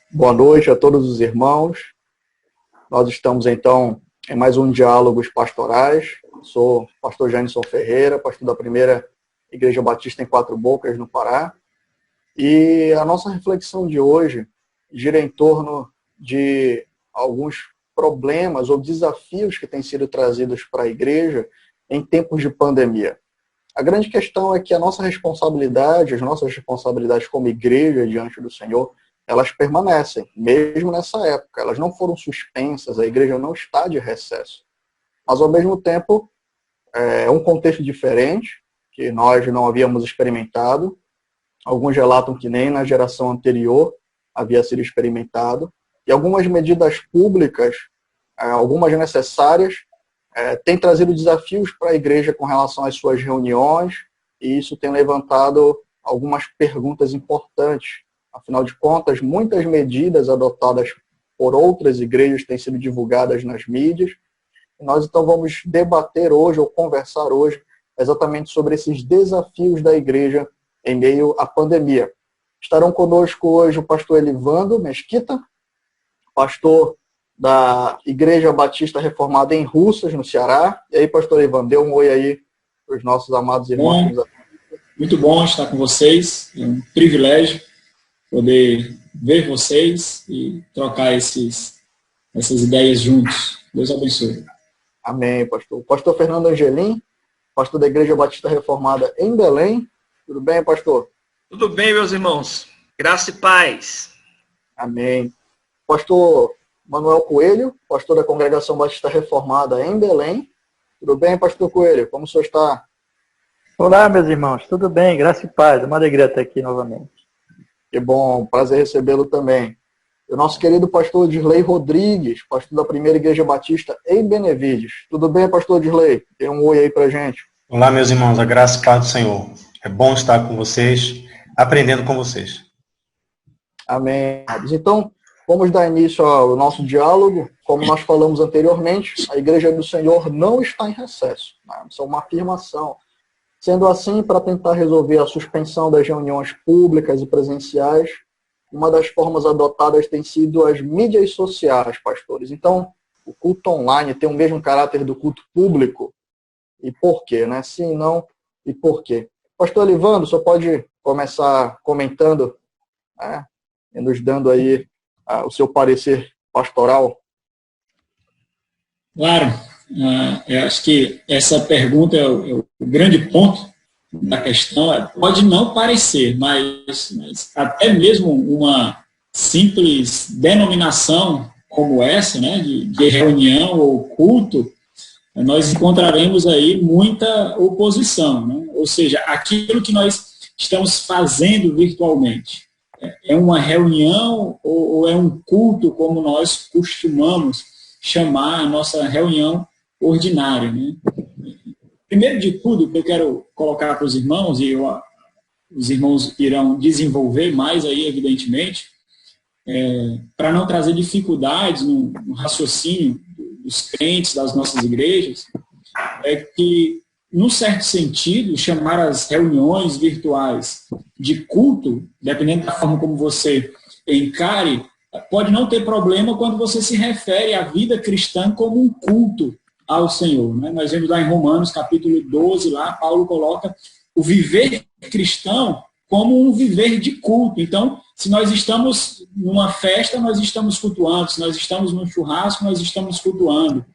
Boa noite a todos os irmãos. Nós estamos, então, em mais um Diálogos Pastorais. Sou o pastor Janison Ferreira, pastor da primeira Igreja Batista em Quatro Bocas, no Pará. E a nossa reflexão de hoje gira em torno de alguns problemas ou desafios que têm sido trazidos para a igreja em tempos de pandemia. A grande questão é que a nossa responsabilidade, as nossas responsabilidades como igreja diante do Senhor, elas permanecem, mesmo nessa época. Elas não foram suspensas, a igreja não está de recesso. Mas, ao mesmo tempo, é um contexto diferente, que nós não havíamos experimentado. Alguns relatam que nem na geração anterior havia sido experimentado. E algumas medidas públicas, algumas necessárias, têm trazido desafios para a igreja com relação às suas reuniões, e isso tem levantado algumas perguntas importantes. Afinal de contas, muitas medidas adotadas por outras igrejas têm sido divulgadas nas mídias. E nós, então, vamos debater hoje, ou conversar hoje, exatamente sobre esses desafios da igreja em meio à pandemia. Estarão conosco hoje o pastor Elivando Mesquita, pastor da Igreja Batista Reformada em Russas, no Ceará. E aí, pastor Elivando, dê um oi aí para os nossos amados irmãos. Muito bom estar com vocês, é um privilégio poder ver vocês e trocar essas ideias juntos. Deus abençoe. Amém, pastor. Pastor Fernando Angelim, pastor da Igreja Batista Reformada em Belém. Tudo bem, pastor? Tudo bem, meus irmãos. Graça e paz. Amém. Pastor Manuel Coelho, pastor da Congregação Batista Reformada em Belém. Tudo bem, pastor Coelho? Como o senhor está? Olá, meus irmãos. Tudo bem? Graça e paz. Uma alegria estar aqui novamente. Que bom, prazer recebê-lo também. E o nosso querido pastor Dirley Rodrigues, pastor da Primeira Igreja Batista em Benevides. Tudo bem, pastor Dirley? Dê um oi aí pra gente. Olá, meus irmãos, a graça e paz do Senhor. É bom estar com vocês, aprendendo com vocês. Amém. Então, vamos dar início ao nosso diálogo. Como nós falamos anteriormente, a Igreja do Senhor não está em recesso. Isso é uma afirmação. Sendo assim, para tentar resolver a suspensão das reuniões públicas e presenciais, uma das formas adotadas tem sido as mídias sociais, pastores. Então, o culto online tem o mesmo caráter do culto público. E por quê, né? Sim, não, e por quê? Pastor Elivando, o senhor pode começar comentando, né, e nos dando aí o seu parecer pastoral? Claro. Eu acho que essa pergunta é o grande ponto da questão. Pode não parecer, mas até mesmo uma simples denominação como essa, né, de reunião ou culto, nós encontraremos aí muita oposição, né? Ou seja, aquilo que nós estamos fazendo virtualmente é uma reunião ou é um culto, como nós costumamos chamar a nossa reunião ordinária, né? Primeiro de tudo, o que eu quero colocar para os irmãos, e os irmãos irão desenvolver mais aí, evidentemente, para não trazer dificuldades no raciocínio dos crentes das nossas igrejas, é que, num certo sentido, chamar as reuniões virtuais de culto, dependendo da forma como você encare, pode não ter problema quando você se refere à vida cristã como um culto ao Senhor, né? Nós vemos lá em Romanos, capítulo 12, lá Paulo coloca o viver cristão como um viver de culto. Então, se nós estamos numa festa, nós estamos cultuando. Se nós estamos num churrasco, nós estamos cultuando.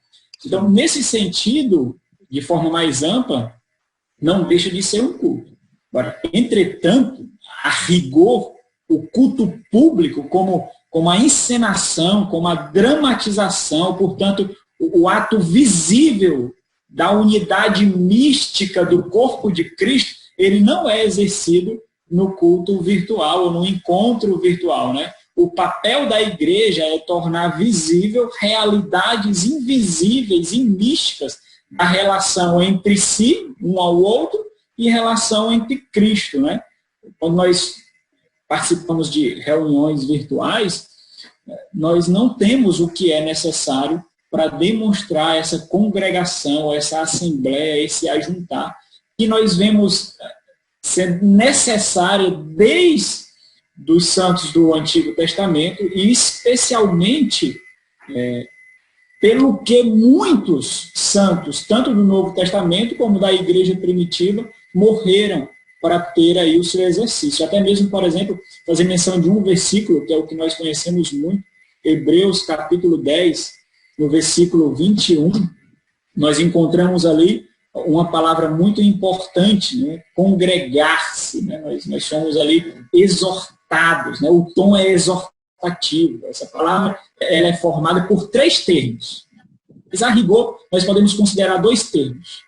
Então, nesse sentido, de forma mais ampla, não deixa de ser um culto. Agora, entretanto, a rigor, o culto público como a encenação, como a dramatização, portanto, o ato visível da unidade mística do corpo de Cristo, ele não é exercido no culto virtual ou no encontro virtual, né? O papel da igreja é tornar visível realidades invisíveis e místicas da relação entre si, um ao outro, e relação entre Cristo, né? Quando nós participamos de reuniões virtuais, nós não temos o que é necessário para demonstrar essa congregação, essa assembleia, esse ajuntar, que nós vemos sendo necessária desde dos santos do Antigo Testamento e especialmente pelo que muitos santos, tanto do Novo Testamento como da igreja primitiva, morreram para ter aí o seu exercício. Até mesmo, por exemplo, fazer menção de um versículo, que é o que nós conhecemos muito, Hebreus capítulo 10, no versículo 21, nós encontramos ali uma palavra muito importante, né? Congregar-se. Né? Nós somos ali exortados, né? O tom é exortativo. Essa palavra ela é formada por 3 termos. Mas, a rigor, nós podemos considerar 2 termos.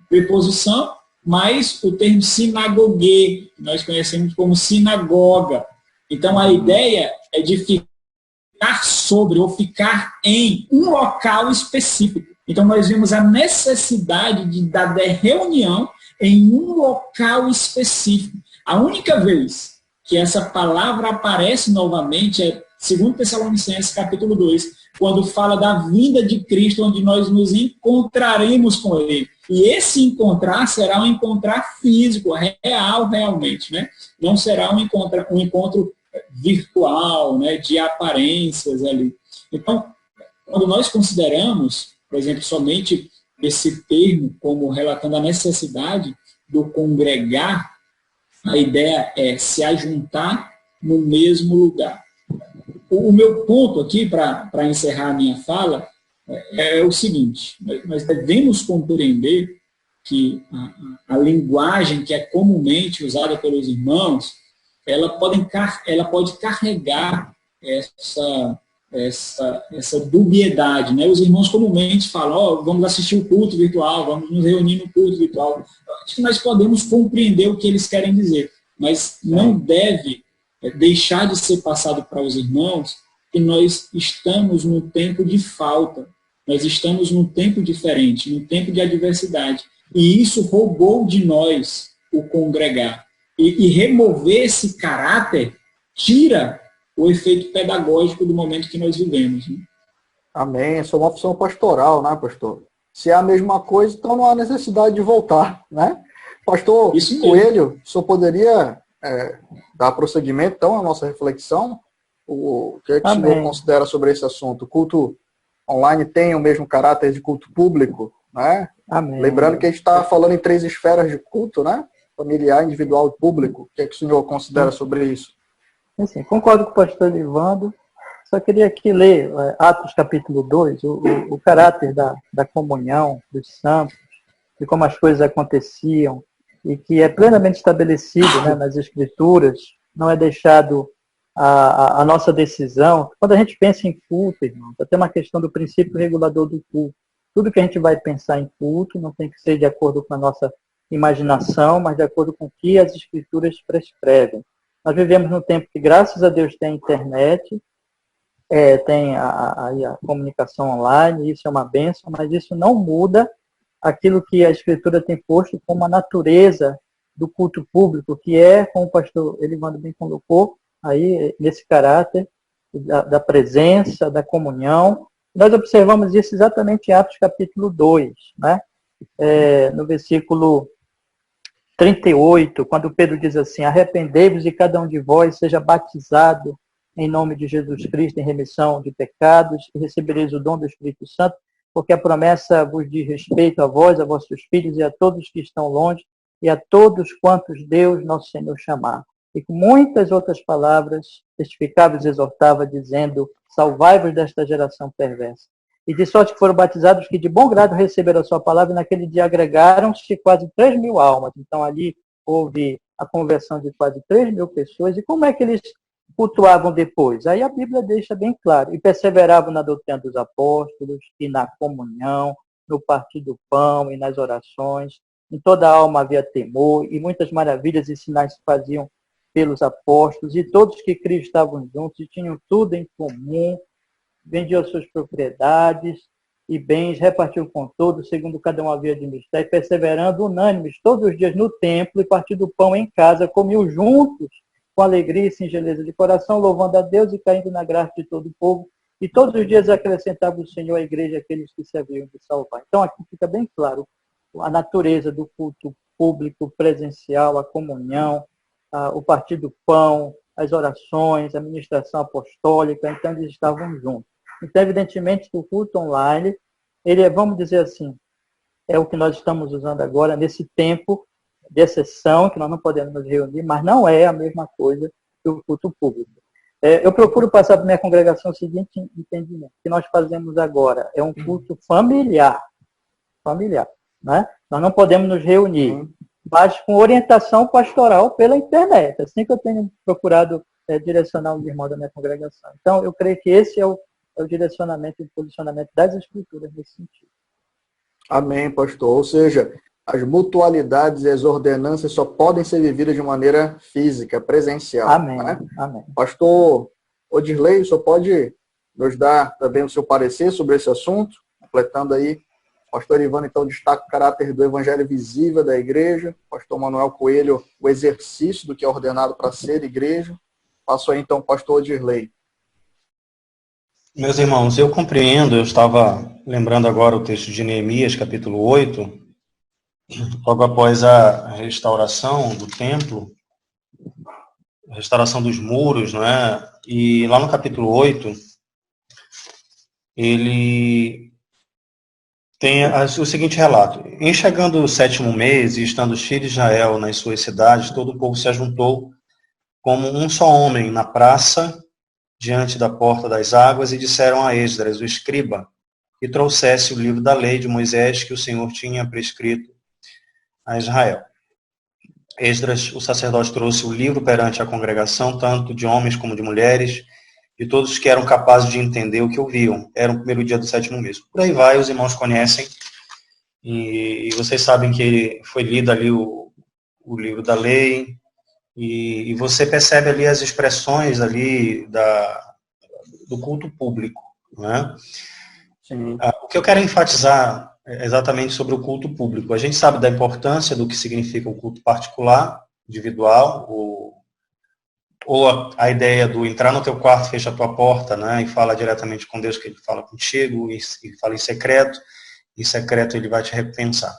Preposição, mais o termo sinagogue, que nós conhecemos como sinagoga. Então, a ideia é de ficar sobre ou ficar em um local específico. Então, nós vimos a necessidade da reunião em um local específico. A única vez que essa palavra aparece novamente é 2 Tessalonicenses, capítulo 2, quando fala da vinda de Cristo, onde nós nos encontraremos com Ele. E esse encontrar será um encontrar físico, real, realmente. Né? Não será um encontro virtual, né, de aparências ali. Então, quando nós consideramos, por exemplo, somente esse termo como relatando a necessidade do congregar, a ideia é se ajuntar no mesmo lugar. O meu ponto aqui, para encerrar a minha fala, é o seguinte: nós devemos compreender que a linguagem que é comumente usada pelos irmãos, ela pode carregar essa dubiedade. Né? Os irmãos comumente falam, vamos assistir o culto virtual, vamos nos reunir no culto virtual. Acho que nós podemos compreender o que eles querem dizer, mas não deve deixar de ser passado para os irmãos que nós estamos num tempo de falta, nós estamos num tempo diferente, num tempo de adversidade, e isso roubou de nós o congregar. E remover esse caráter tira o efeito pedagógico do momento que nós vivemos. Né? Amém. Isso é uma função pastoral, né, pastor? Se é a mesma coisa, então não há necessidade de voltar, né? Pastor Coelho, o senhor poderia dar prosseguimento, então, à nossa reflexão? O que é que o senhor considera sobre esse assunto? O culto online tem o mesmo caráter de culto público, né? Amém. Lembrando que a gente está falando em 3 esferas de culto, né? Familiar, individual e público. O que é que o senhor considera sobre isso? Assim, concordo com o pastor Livando. Só queria aqui ler Atos capítulo 2, o caráter da comunhão dos santos, de como as coisas aconteciam, e que é plenamente estabelecido, né, nas Escrituras, não é deixado a nossa decisão. Quando a gente pensa em culto, irmão, tem uma questão do princípio regulador do culto. Tudo que a gente vai pensar em culto não tem que ser de acordo com a nossa imaginação, mas de acordo com o que as Escrituras prescrevem. Nós vivemos num tempo que, graças a Deus, tem a internet, tem a comunicação online, isso é uma bênção, mas isso não muda aquilo que a Escritura tem posto como a natureza do culto público, que é, como o pastor Elivando bem colocou, aí, nesse caráter da presença, da comunhão. Nós observamos isso exatamente em Atos capítulo 2, né? No versículo 38, quando Pedro diz assim: arrependei-vos e cada um de vós seja batizado em nome de Jesus Cristo em remissão de pecados e recebereis o dom do Espírito Santo, porque a promessa vos diz respeito a vós, a vossos filhos e a todos que estão longe e a todos quantos Deus nosso Senhor chamar. E com muitas outras palavras testificava e exortava, dizendo: salvai-vos desta geração perversa. E de sorte que foram batizados que de bom grado receberam a sua palavra, e naquele dia agregaram-se quase 3.000 almas. Então ali houve a conversão de quase 3.000 pessoas. E como é que eles cultuavam depois? Aí a Bíblia deixa bem claro: e perseveravam na doutrina dos apóstolos, e na comunhão, no partir do pão e nas orações. Em toda a alma havia temor, e muitas maravilhas e sinais se faziam pelos apóstolos, e todos que criam estavam juntos, e tinham tudo em comum, vendiam suas propriedades e bens, repartiam com todos, segundo cada um havia de ministrar, e perseverando unânimes todos os dias no templo, e partindo o pão em casa, comiam juntos, com alegria e singeleza de coração, louvando a Deus e caindo na graça de todo o povo, e todos os dias acrescentava o Senhor à igreja aqueles que se haviam de salvar. Então aqui fica bem claro a natureza do culto público, presencial, a comunhão, o partir do pão, as orações, a ministração apostólica, então eles estavam juntos. Então, evidentemente, que o culto online, ele é, vamos dizer assim, é o que nós estamos usando agora, nesse tempo de exceção, que nós não podemos nos reunir, mas não é a mesma coisa que o culto público. Eu procuro passar para a minha congregação o seguinte entendimento, que nós fazemos agora é um culto familiar, né? Nós não podemos nos reunir, mas com orientação pastoral pela internet, assim que eu tenho procurado direcionar os irmãos da minha congregação. Então, eu creio que esse é o direcionamento e o posicionamento das escrituras nesse sentido. Amém, pastor. Ou seja, as mutualidades e as ordenanças só podem ser vividas de maneira física, presencial. Amém. Né? Amém. Pastor Odirley, o senhor pode nos dar também o seu parecer sobre esse assunto? Completando aí, o pastor Ivano, então, destaca o caráter do evangelho visível da igreja. Pastor Manuel Coelho, o exercício do que é ordenado para ser igreja. Passo aí, então, o pastor Odirley. Meus irmãos, eu compreendo, eu estava lembrando agora o texto de Neemias, capítulo 8, logo após a restauração do templo, a restauração dos muros, não é? E lá no capítulo 8, ele tem o seguinte relato: em chegando o 7º mês e estando os filhos de Israel nas suas cidades, todo o povo se ajuntou como um só homem na praça, diante da porta das águas, e disseram a Esdras, o escriba, que trouxesse o livro da lei de Moisés que o Senhor tinha prescrito a Israel. Esdras, o sacerdote, trouxe o livro perante a congregação, tanto de homens como de mulheres, e todos que eram capazes de entender o que ouviam. Era o primeiro dia do 7º mês. Por aí vai, os irmãos conhecem, e vocês sabem que foi lido ali o livro da lei, e você percebe ali as expressões ali do culto público, né? Sim. O que eu quero enfatizar é exatamente sobre o culto público. A gente sabe da importância do que significa o culto particular, individual, ou a ideia do entrar no teu quarto, fecha a tua porta, né, e fala diretamente com Deus, que Ele fala contigo, e fala em secreto Ele vai te recompensar.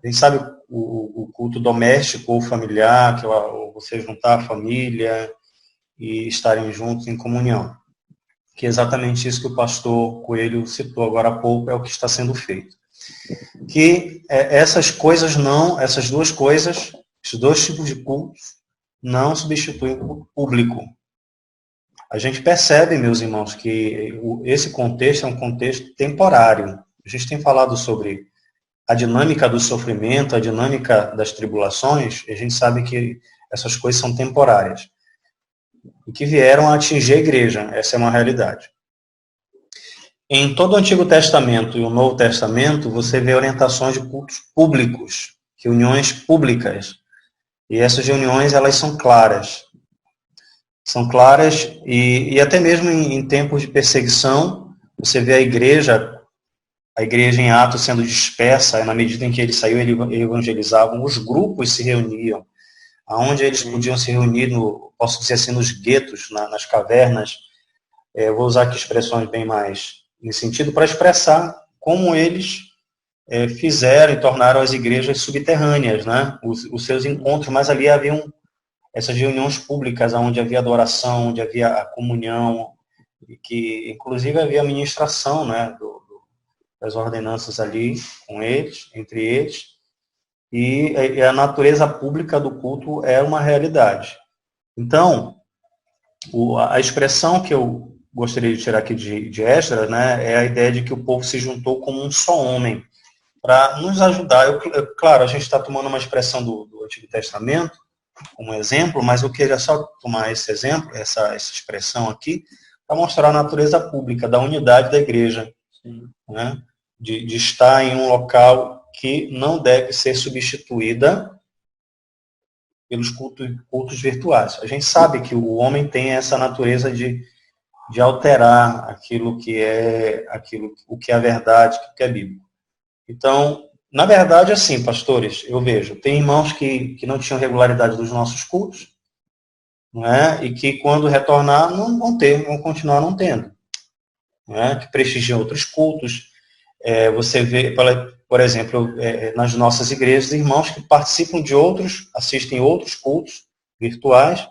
A gente sabe o culto doméstico ou familiar, que é você juntar a família e estarem juntos em comunhão. Que é exatamente isso que o pastor Coelho citou agora há pouco, é o que está sendo feito. Que essas duas coisas, esses dois tipos de cultos, não substituem o culto público. A gente percebe, meus irmãos, que esse contexto é um contexto temporário. A gente tem falado sobre a dinâmica do sofrimento, a dinâmica das tribulações, e a gente sabe que essas coisas são temporárias. E que vieram a atingir a igreja, essa é uma realidade. Em todo o Antigo Testamento e o Novo Testamento, você vê orientações de cultos públicos, reuniões públicas. E essas reuniões, elas são claras. São claras e até mesmo em tempos de perseguição, você vê a igreja em Atos sendo dispersa, na medida em que ele saiu, eles evangelizavam, os grupos se reuniam, aonde eles podiam se reunir, posso dizer assim, nos guetos, nas cavernas. Eu vou usar aqui expressões bem mais nesse sentido, para expressar como eles fizeram e tornaram as igrejas subterrâneas, né? Os seus encontros, mas ali haviam essas reuniões públicas, onde havia adoração, onde havia a comunhão, e que inclusive havia a ministração, né, das ordenanças ali com eles, entre eles, e a natureza pública do culto é uma realidade. Então, a expressão que eu gostaria de tirar aqui de Esdras, né, é a ideia de que o povo se juntou como um só homem, para nos ajudar. Claro, a gente está tomando uma expressão do Antigo Testamento como exemplo, mas eu queria só tomar esse exemplo, essa expressão aqui, para mostrar a natureza pública da unidade da igreja, né? De estar em um local que não deve ser substituída pelos cultos virtuais. A gente sabe que o homem tem essa natureza de alterar aquilo que é a verdade, o que é bíblico. Então, na verdade, assim, pastores, eu vejo, tem irmãos que não tinham regularidade dos nossos cultos, não é? E que quando retornar não vão continuar não tendo, não é? Que prestigiam outros cultos. Você vê, por exemplo, nas nossas igrejas, irmãos que participam de outros, assistem outros cultos virtuais,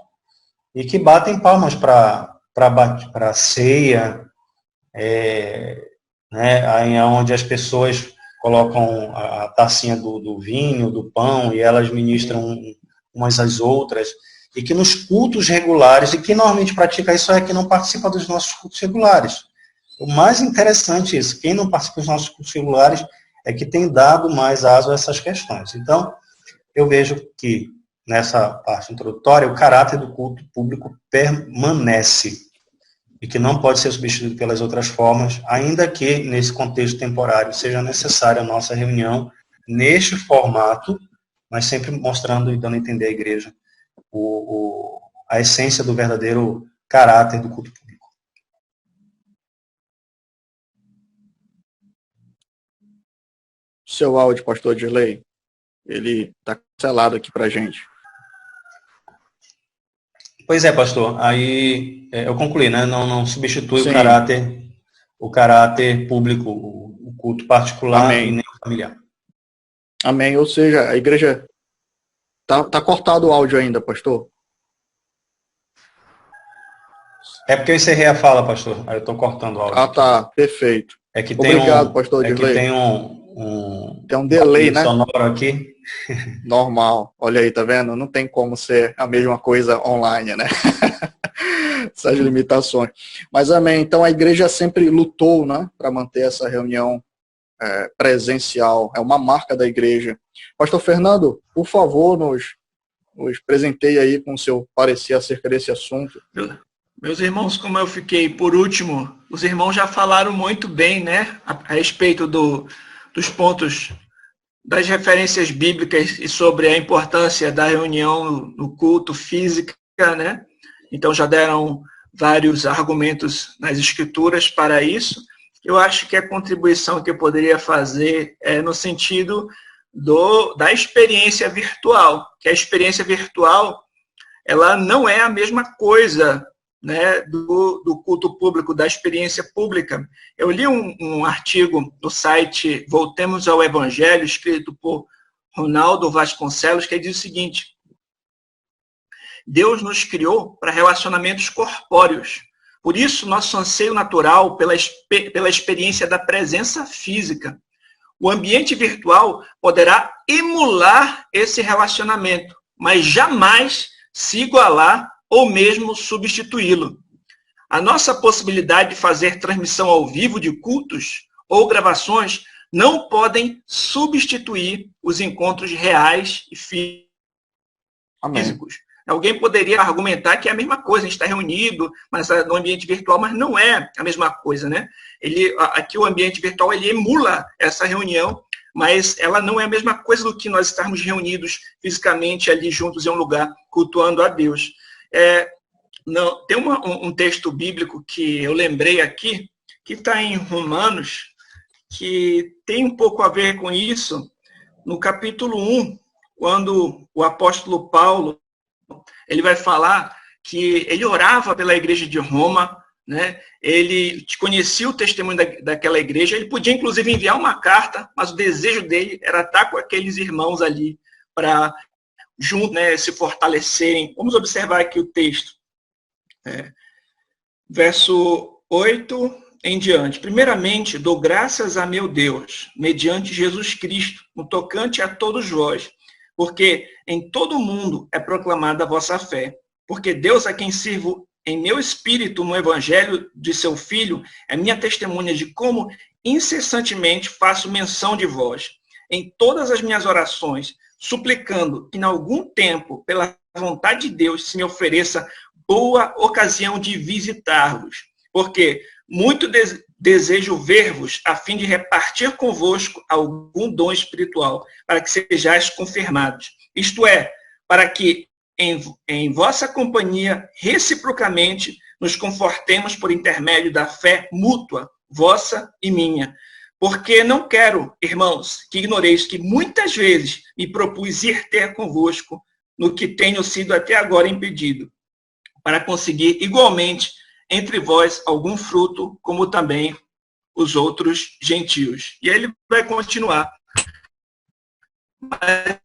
e que batem palmas para a ceia, né, onde as pessoas colocam a tacinha do vinho, do pão, e elas ministram umas às outras, e que nos cultos regulares, e quem normalmente pratica isso é quem não participa dos nossos cultos regulares. O mais interessante é isso, quem não participa dos nossos cultos regulares é que tem dado mais aso a essas questões. Então, eu vejo que, nessa parte introdutória, o caráter do culto público permanece, e que não pode ser substituído pelas outras formas, ainda que, nesse contexto temporário, seja necessária a nossa reunião neste formato, mas sempre mostrando e dando a entender à igreja a essência do verdadeiro caráter do culto público. Seu áudio, pastor Dirley, ele está cancelado aqui para a gente. Pois é, pastor. Aí eu concluí, né? Não substitui Sim. o caráter público, o culto particular. Amém. E nem o familiar. Amém. Ou seja, a igreja tá cortado o áudio ainda, pastor. É porque eu encerrei a fala, pastor. Aí eu estou cortando o áudio. Ah, tá. Perfeito. É que Obrigado, pastor Dirley. Tem um delay, né? Sonoro aqui. Normal. Olha aí, tá vendo? Não tem como ser a mesma coisa online, né? Essas limitações. Mas amém. Então a igreja sempre lutou, né, para manter essa reunião presencial. É uma marca da igreja. Pastor Fernando, por favor, nos presenteie aí com o seu parecer acerca desse assunto. Meus irmãos, como eu fiquei por último, os irmãos já falaram muito bem, né, a respeito dos pontos, das referências bíblicas e sobre a importância da reunião no culto física, né? Então já deram vários argumentos nas escrituras para isso. Eu acho que a contribuição que eu poderia fazer é no sentido da experiência virtual, que a experiência virtual ela não é a mesma coisa, né, do culto público, da experiência pública. Eu li um artigo no site Voltemos ao Evangelho, escrito por Ronaldo Vasconcelos, que diz o seguinte: Deus nos criou para relacionamentos corpóreos. Por isso, nosso anseio natural pela experiência da presença física. O ambiente virtual poderá emular esse relacionamento, mas jamais se igualar ou mesmo substituí-lo. A nossa possibilidade de fazer transmissão ao vivo de cultos ou gravações não podem substituir os encontros reais e físicos. Amém. Alguém poderia argumentar que é a mesma coisa, a gente está reunido mas no ambiente virtual, mas não é a mesma coisa, né? Aqui o ambiente virtual ele emula essa reunião, mas ela não é a mesma coisa do que nós estarmos reunidos fisicamente ali juntos em um lugar, cultuando a Deus. Tem um texto bíblico que eu lembrei aqui, que está em Romanos, que tem um pouco a ver com isso, no capítulo 1, quando o apóstolo Paulo ele vai falar que ele orava pela igreja de Roma, né? Ele conhecia o testemunho daquela igreja, ele podia inclusive enviar uma carta, mas o desejo dele era estar com aqueles irmãos ali para juntos, né, se fortalecerem. Vamos observar aqui o texto. Verso 8 em diante. Primeiramente, dou graças a meu Deus, mediante Jesus Cristo, no tocante a todos vós, porque em todo o mundo é proclamada a vossa fé. Porque Deus, a quem sirvo em meu espírito no evangelho de seu Filho, é minha testemunha de como incessantemente faço menção de vós, em todas as minhas orações, suplicando que, em algum tempo, pela vontade de Deus, se me ofereça boa ocasião de visitar-vos. Porque muito desejo ver-vos, a fim de repartir convosco algum dom espiritual, para que sejais confirmados. Isto é, para que em vossa companhia, reciprocamente, nos confortemos por intermédio da fé mútua, vossa e minha. Porque não quero, irmãos, que ignoreis que muitas vezes me propus ir ter convosco no que tenho sido até agora impedido, para conseguir igualmente entre vós algum fruto, como também os outros gentios. E aí ele vai continuar. Mas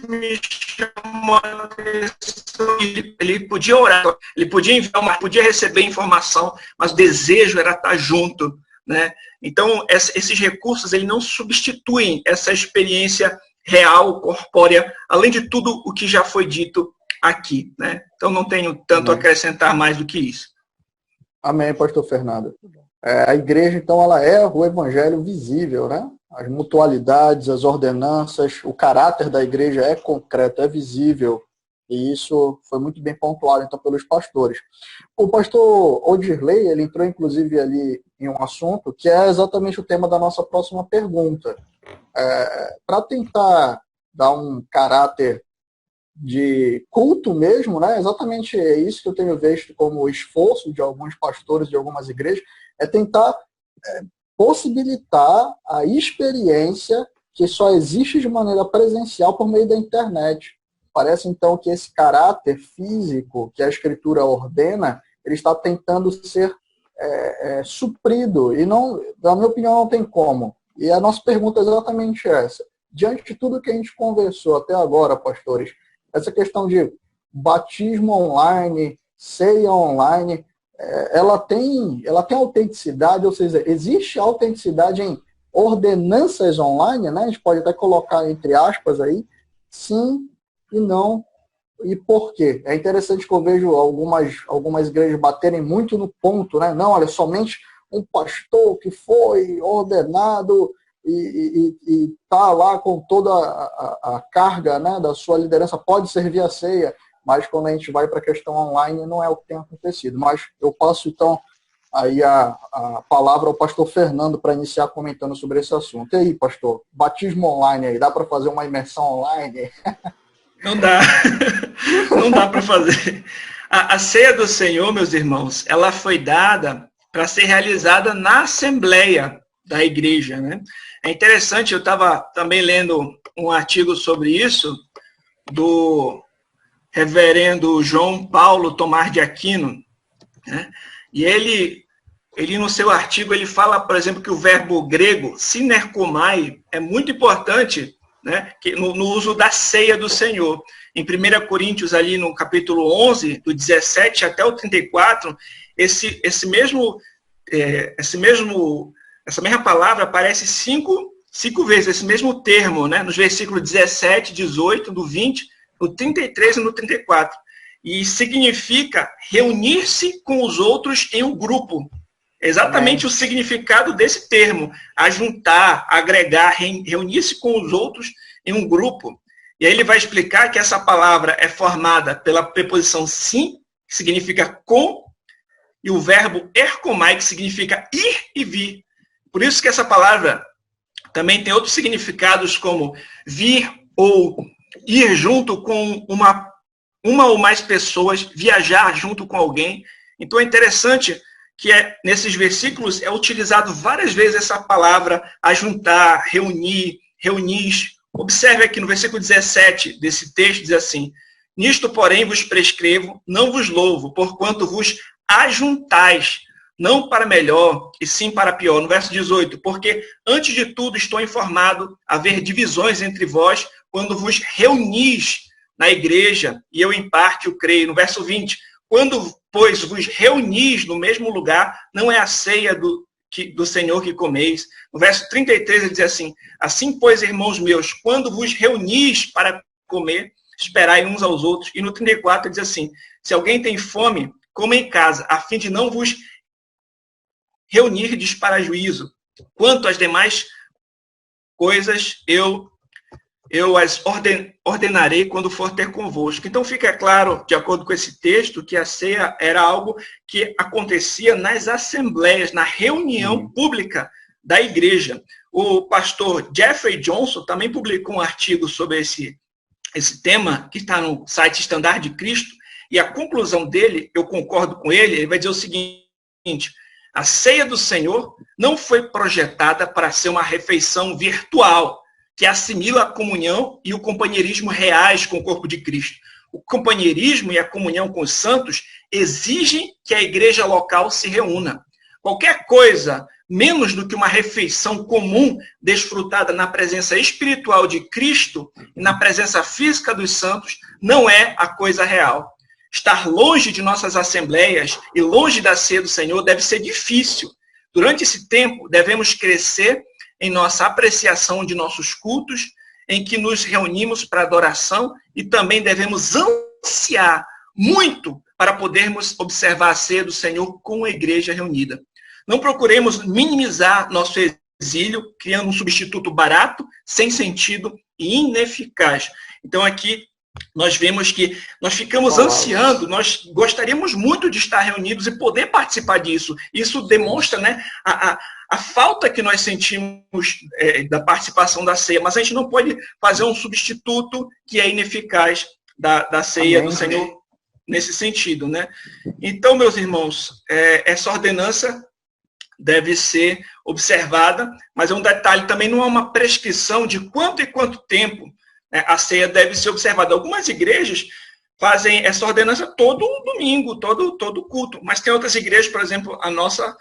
me chamou a atenção. Ele podia orar, ele podia enviar podia receber informação, mas o desejo era estar junto, né? Então, esses recursos, eles não substituem essa experiência real, corpórea, além de tudo o que já foi dito aqui, né? Então, não tenho tanto a acrescentar mais do que isso. Amém, pastor Fernando. A igreja, então, ela é o evangelho visível, né? As mutualidades, as ordenanças, o caráter da igreja é concreto, é visível. E isso foi muito bem pontuado, então, pelos pastores. O pastor Odirley, ele entrou, inclusive, ali em um assunto que é exatamente o tema da nossa próxima pergunta. Para tentar dar um caráter de culto mesmo, né? Exatamente é isso que eu tenho visto como esforço de alguns pastores de algumas igrejas, é tentar possibilitar a experiência que só existe de maneira presencial por meio da internet. Parece, então, que esse caráter físico que a Escritura ordena, ele está tentando ser suprido. E, não, na minha opinião, não tem como. E a nossa pergunta é exatamente essa. Diante de tudo que a gente conversou até agora, pastores, essa questão de batismo online, ceia online, ela tem autenticidade, ou seja, existe autenticidade em ordenanças online, né? A gente pode até colocar entre aspas aí, sim e não, e por quê? É interessante que eu vejo algumas igrejas baterem muito no ponto, né? Não, olha, somente um pastor que foi ordenado e está lá com toda a carga, né, da sua liderança, pode servir a ceia, mas quando a gente vai para a questão online não é o que tem acontecido. Mas eu passo então aí a palavra ao pastor Fernando para iniciar comentando sobre esse assunto. E aí, pastor, batismo online aí, dá para fazer uma imersão online? Não dá. Não dá para fazer. A ceia do Senhor, meus irmãos, ela foi dada para ser realizada na Assembleia da Igreja, né? É interessante, eu estava também lendo um artigo sobre isso, do reverendo João Paulo Tomás de Aquino, né? E ele no seu artigo, ele fala, por exemplo, que o verbo grego, sinerkomai, é muito importante, né, no uso da ceia do Senhor. Em 1 Coríntios, ali no capítulo 11, do 17 até o 34, essa mesma palavra aparece cinco vezes, esse mesmo termo, né, nos versículos 17, 18, do 20, no 33 e no 34. E significa reunir-se com os outros em um grupo. Exatamente o significado desse termo, ajuntar, agregar, reunir-se com os outros em um grupo. E aí ele vai explicar que essa palavra é formada pela preposição sim, que significa com, e o verbo erkomai, que significa ir e vir. Por isso que essa palavra também tem outros significados, como vir ou ir junto com uma ou mais pessoas, viajar junto com alguém. Então é interessante que nesses versículos é utilizado várias vezes essa palavra ajuntar, reunir. Observe aqui no versículo 17 desse texto, diz assim: nisto, porém, vos prescrevo, não vos louvo, porquanto vos ajuntais, não para melhor, e sim para pior. No verso 18, porque antes de tudo estou informado haver divisões entre vós, quando vos reunis na igreja, e eu em parte o creio. No verso 20, quando, pois, vos reunis no mesmo lugar, não é a ceia do Senhor que comeis. No verso 33 ele diz assim: assim, pois, irmãos meus, quando vos reunis para comer, esperai uns aos outros. E no 34 ele diz assim: se alguém tem fome, coma em casa, a fim de não vos reunirdes para juízo. Quanto às demais coisas, eu as ordenarei quando for ter convosco. Então fica claro, de acordo com esse texto, que a ceia era algo que acontecia nas assembleias, na reunião pública da igreja. O pastor Jeffrey Johnson também publicou um artigo sobre esse tema, que está no site Estandarte de Cristo, e a conclusão dele, eu concordo com ele vai dizer o seguinte: a ceia do Senhor não foi projetada para ser uma refeição virtual, que assimila a comunhão e o companheirismo reais com o corpo de Cristo. O companheirismo e a comunhão com os santos exigem que a igreja local se reúna. Qualquer coisa menos do que uma refeição comum desfrutada na presença espiritual de Cristo e na presença física dos santos, não é a coisa real. Estar longe de nossas assembleias e longe da ceia do Senhor deve ser difícil. Durante esse tempo, devemos crescer em nossa apreciação de nossos cultos, em que nos reunimos para adoração, e também devemos ansiar muito para podermos observar a ceia do Senhor com a igreja reunida. Não procuremos minimizar nosso exílio, criando um substituto barato, sem sentido e ineficaz. Então aqui nós vemos que nós ficamos ansiando, nós gostaríamos muito de estar reunidos e poder participar disso. Isso demonstra, né, a falta que nós sentimos da participação da ceia, mas a gente não pode fazer um substituto que é ineficaz da ceia Amém. Do Senhor nesse sentido, né? Então, meus irmãos, essa ordenança deve ser observada, mas é um detalhe, também não há uma prescrição de quanto e quanto tempo, né, a ceia deve ser observada. Algumas igrejas fazem essa ordenança todo domingo, todo culto, mas tem outras igrejas, por exemplo, a nossa,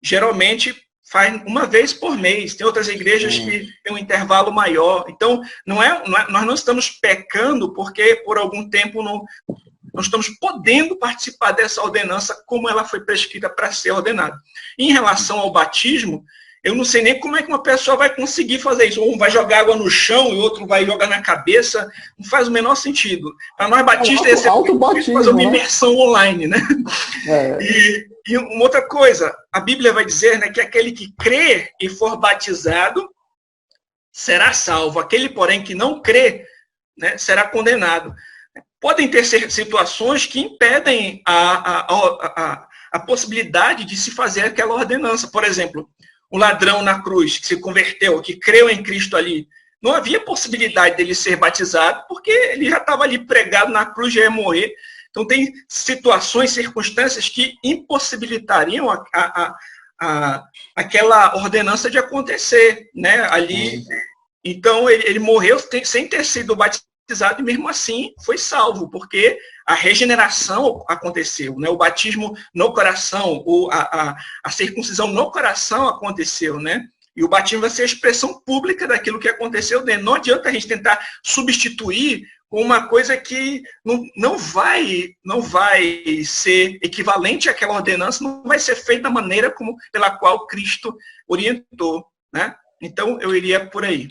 geralmente faz uma vez por mês. Tem outras igrejas que têm um intervalo maior. Então, nós não estamos pecando porque por algum tempo não estamos podendo participar dessa ordenança como ela foi prescrita para ser ordenada. Em relação ao batismo, eu não sei nem como é que uma pessoa vai conseguir fazer isso. Um vai jogar água no chão e outro vai jogar na cabeça. Não faz o menor sentido. Para nós batistas, é fazer uma imersão online, né? E uma outra coisa, a Bíblia vai dizer, né, que aquele que crê e for batizado será salvo. Aquele, porém, que não crê, né, será condenado. Podem ter situações que impedem a possibilidade de se fazer aquela ordenança. Por exemplo, o ladrão na cruz, que se converteu, que creu em Cristo ali, não havia possibilidade dele ser batizado, porque ele já estava ali pregado na cruz, já ia morrer. Então, tem situações, circunstâncias que impossibilitariam aquela ordenança de acontecer, né? Ali. Então, ele morreu sem ter sido batizado, e mesmo assim foi salvo, porque a regeneração aconteceu, né? O batismo no coração, a circuncisão no coração aconteceu, né? E o batismo vai ser a expressão pública daquilo que aconteceu dentro. Não adianta a gente tentar substituir com uma coisa que não vai ser equivalente àquela ordenança, não vai ser feita da maneira pela qual Cristo orientou, né? Então, eu iria por aí.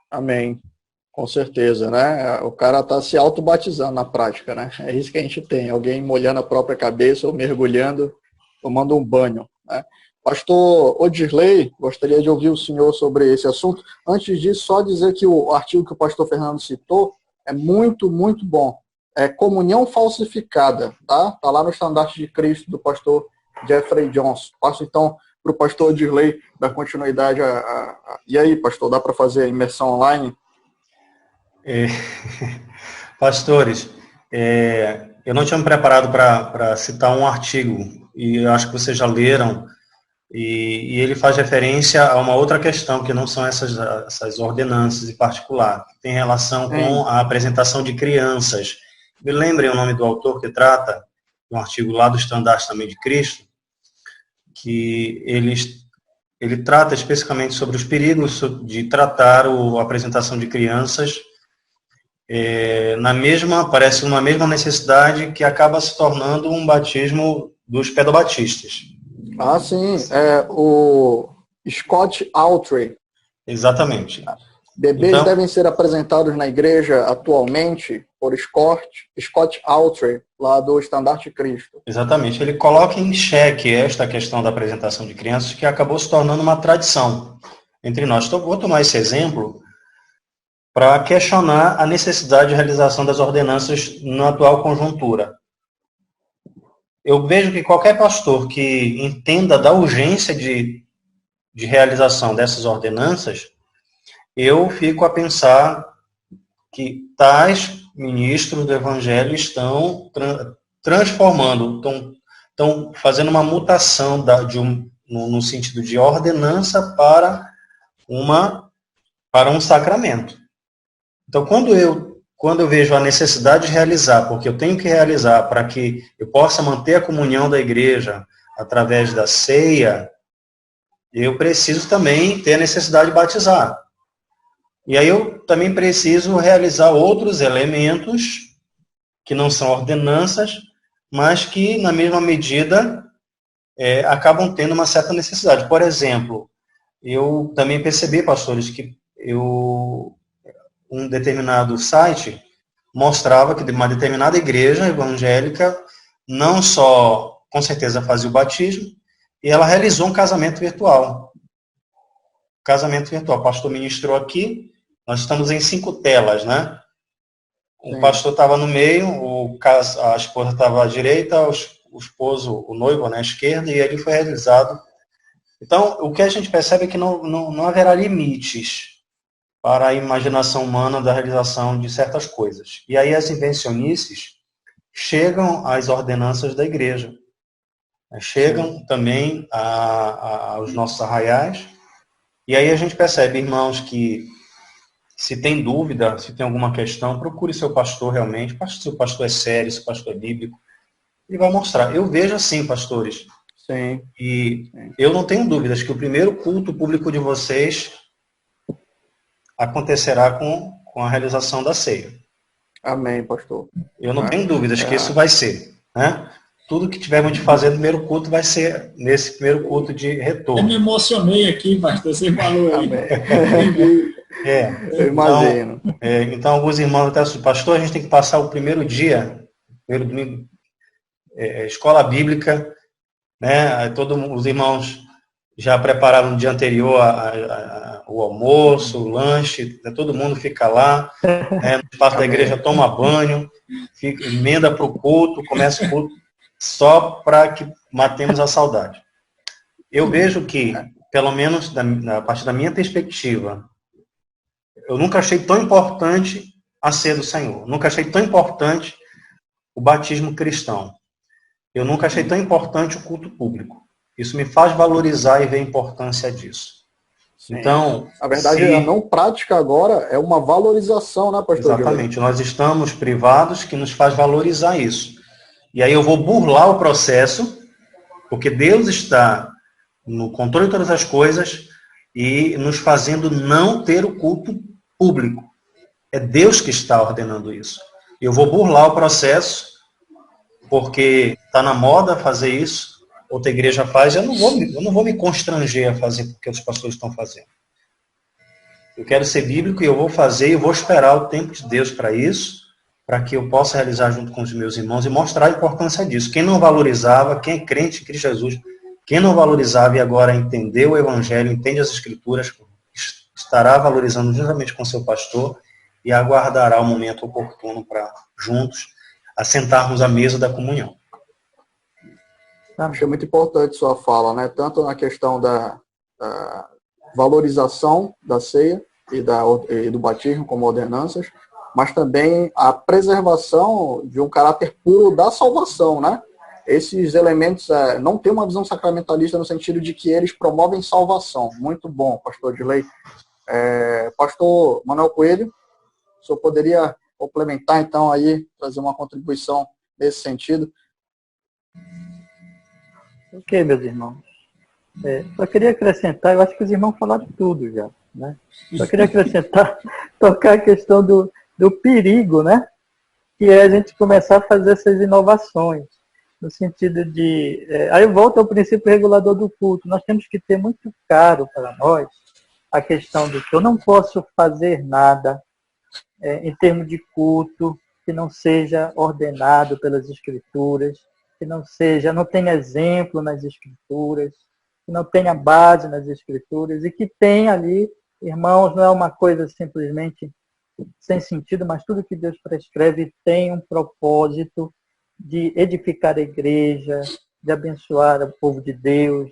Amém. Com certeza, né? O cara está se auto-batizando na prática, né? É isso que a gente tem, alguém molhando a própria cabeça ou mergulhando, tomando um banho, né? Pastor Odirley, gostaria de ouvir o senhor sobre esse assunto. Antes disso, só dizer que o artigo que o pastor Fernando citou é muito, muito bom. É Comunhão Falsificada, tá? Está lá no Estandarte de Cristo, do pastor Jeffrey Johnson. Passo, então, para o pastor Odirley dar continuidade E aí, pastor, dá para fazer a imersão online? Pastores, eu não tinha me preparado para citar um artigo, e eu acho que vocês já leram, e ele faz referência a uma outra questão, que não são essas ordenanças em particular, que tem relação com a apresentação de crianças. Me lembrem o nome do autor que trata, um artigo lá do Estandarte também de Cristo, que ele trata especificamente sobre os perigos de tratar a apresentação de crianças parece uma mesma necessidade que acaba se tornando um batismo dos pedobatistas. Ah, sim, o Scott Outry. Exatamente. Bebês devem ser apresentados na igreja atualmente por Scott Outry, lá do Estandarte de Cristo. Exatamente. Ele coloca em xeque esta questão da apresentação de crianças, que acabou se tornando uma tradição entre nós. Então, vou tomar esse exemplo para questionar a necessidade de realização das ordenanças na atual conjuntura. Eu vejo que qualquer pastor que entenda da urgência de realização dessas ordenanças, eu fico a pensar que tais ministros do Evangelho estão transformando, estão fazendo uma mutação no sentido de ordenança para um sacramento. Então, quando eu vejo a necessidade de realizar, porque eu tenho que realizar para que eu possa manter a comunhão da igreja através da ceia, eu preciso também ter a necessidade de batizar. E aí eu também preciso realizar outros elementos que não são ordenanças, mas que, na mesma medida, acabam tendo uma certa necessidade. Por exemplo, eu também percebi, pastores, que um determinado site mostrava que uma determinada igreja evangélica não só, com certeza, fazia o batismo, e ela realizou um casamento virtual. Casamento virtual. O pastor ministrou aqui, nós estamos em 5 telas, né? O pastor estava no meio, a esposa estava à direita, o esposo, o noivo, na esquerda, e ali foi realizado. Então, o que a gente percebe é que não haverá limites para a imaginação humana da realização de certas coisas. E aí as invencionices chegam às ordenanças da igreja. Chegam também aos nossos arraiais. E aí a gente percebe, irmãos, que se tem dúvida, se tem alguma questão, procure seu pastor realmente. Se o pastor é sério, se o pastor é bíblico, ele vai mostrar. Eu vejo assim, pastores. Sim. E eu não tenho dúvidas que o primeiro culto público de vocês acontecerá com a realização da ceia. Amém, pastor. Eu não tenho dúvidas que isso vai ser, né? Tudo que tivermos de fazer no primeiro culto vai ser nesse primeiro culto de retorno. Eu me emocionei aqui, pastor, você falou aí. Eu imagino. Então, alguns irmãos até assustam, pastor, a gente tem que passar o primeiro dia, primeiro domingo, escola bíblica, né? Todos os irmãos já prepararam no dia anterior o almoço, o lanche, né? Todo mundo fica lá, né? No espaço da igreja toma banho, emenda para o culto, começa o culto, só para que matemos a saudade. Eu vejo que, pelo menos a partir da minha perspectiva, eu nunca achei tão importante a ceia do Senhor, nunca achei tão importante o batismo cristão, eu nunca achei tão importante o culto público. Isso me faz valorizar e ver a importância disso. Sim. Então, a verdade é a não prática agora é uma valorização, né, pastor? Exatamente. Nós estamos privados que nos faz valorizar isso. E aí eu vou burlar o processo, porque Deus está no controle de todas as coisas e nos fazendo não ter o culto público. É Deus que está ordenando isso. Eu vou burlar o processo, porque está na moda fazer isso, outra igreja faz, eu não vou me constranger a fazer porque os pastores estão fazendo. Eu quero ser bíblico e eu vou fazer, e eu vou esperar o tempo de Deus para isso, para que eu possa realizar junto com os meus irmãos e mostrar a importância disso. Quem não valorizava, quem é crente em Cristo Jesus, quem não valorizava e agora entendeu o Evangelho, entende as Escrituras, estará valorizando juntamente com seu pastor e aguardará o momento oportuno para, juntos, assentarmos à mesa da comunhão. Acho muito importante sua fala, né? Tanto na questão da valorização da ceia e do batismo como ordenanças, mas também a preservação de um caráter puro da salvação, né? Esses elementos não tem uma visão sacramentalista no sentido de que eles promovem salvação. Muito bom, pastor Dilei. Pastor Manuel Coelho, o senhor poderia complementar, então, aí, trazer uma contribuição nesse sentido? Ok, meus irmãos. Só queria acrescentar, eu acho que os irmãos falaram tudo já, né? Só queria acrescentar, tocar a questão do perigo, né? Que é a gente começar a fazer essas inovações, no sentido de... aí eu volto ao princípio regulador do culto. Nós temos que ter muito claro para nós a questão do que eu não posso fazer nada em termos de culto que não seja ordenado pelas Escrituras, que não tenha exemplo nas Escrituras, que não tenha base nas Escrituras, e que tenha ali, irmãos, não é uma coisa simplesmente sem sentido, mas tudo que Deus prescreve tem um propósito de edificar a igreja, de abençoar o povo de Deus,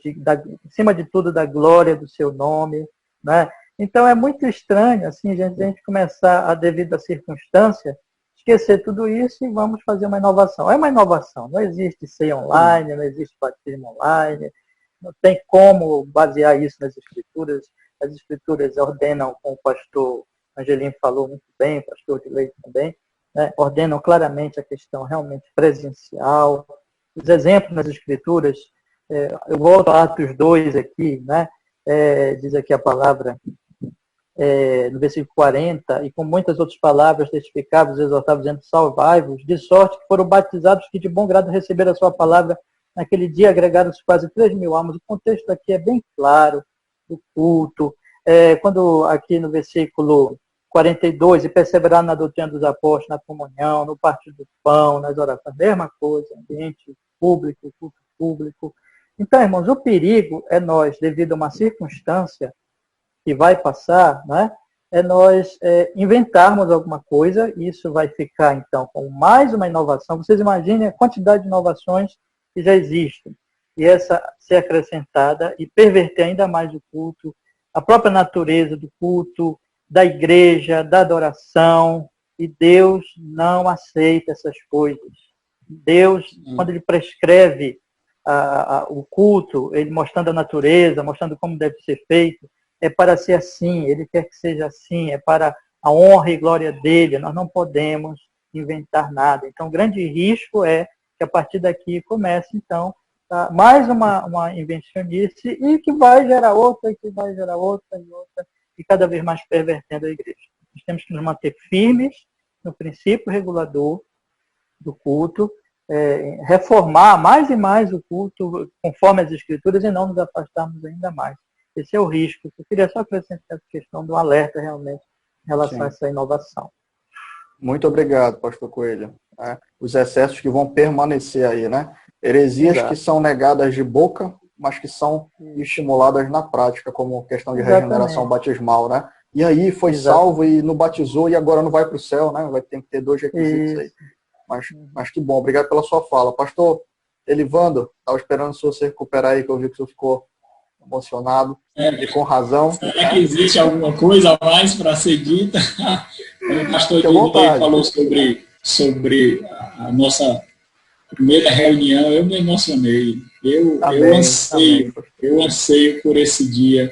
acima de tudo, da glória do seu nome, né? Então é muito estranho assim, a gente começar, devido à circunstância, esquecer tudo isso e vamos fazer uma inovação. É uma inovação, não existe ceia online, não existe batismo online, não tem como basear isso nas Escrituras. As Escrituras ordenam, como o pastor Angelino falou muito bem, o pastor de Leite também, né, ordenam claramente a questão realmente presencial. Os exemplos nas Escrituras, eu volto a Atos 2 aqui, né, diz aqui a palavra, no versículo 40, e com muitas outras palavras testificava-vos, exortava, dizendo, salvai-vos, de sorte que foram batizados que de bom grado receberam a sua palavra. Naquele dia agregaram-se quase 3.000 almas. O contexto aqui é bem claro, o culto. Quando aqui no versículo 42, e perseverar na doutrina dos apóstolos, na comunhão, no partir do pão, nas orações, mesma coisa, ambiente público, culto público. Então, irmãos, o perigo é nós, devido a uma circunstância que vai passar, né, é nós inventarmos alguma coisa, e isso vai ficar, então, com mais uma inovação. Vocês imaginem a quantidade de inovações que já existem, e essa ser acrescentada e perverter ainda mais o culto, a própria natureza do culto, da igreja, da adoração, e Deus não aceita essas coisas. Deus, quando Ele prescreve o culto, Ele mostrando a natureza, mostrando como deve ser feito, é para ser assim, Ele quer que seja assim, é para a honra e glória dEle, nós não podemos inventar nada. Então, o grande risco é que a partir daqui comece, então, mais uma invencionice, e que vai gerar outra, que vai gerar outra, e outra, e cada vez mais pervertendo a igreja. Nós temos que nos manter firmes no princípio regulador do culto, reformar mais e mais o culto conforme as Escrituras e não nos afastarmos ainda mais. Esse é o risco. Eu queria só acrescentar essa questão do alerta realmente em relação a essa inovação. Muito obrigado, pastor Coelho. Os excessos que vão permanecer aí, né? Heresias que são negadas de boca, mas que são estimuladas na prática, como questão de regeneração batismal, né? E aí foi salvo e não batizou e agora não vai para o céu, né? Vai ter que ter 2 requisitos aí. Mas que bom, obrigado pela sua fala. Pastor Elivando, estava esperando o senhor se recuperar aí, que eu vi que o senhor ficou emocionado, e com razão. Será que existe alguma coisa a mais para ser dita? O pastor Elivando falou sobre a nossa primeira reunião, eu me emocionei. Eu anseio por esse dia.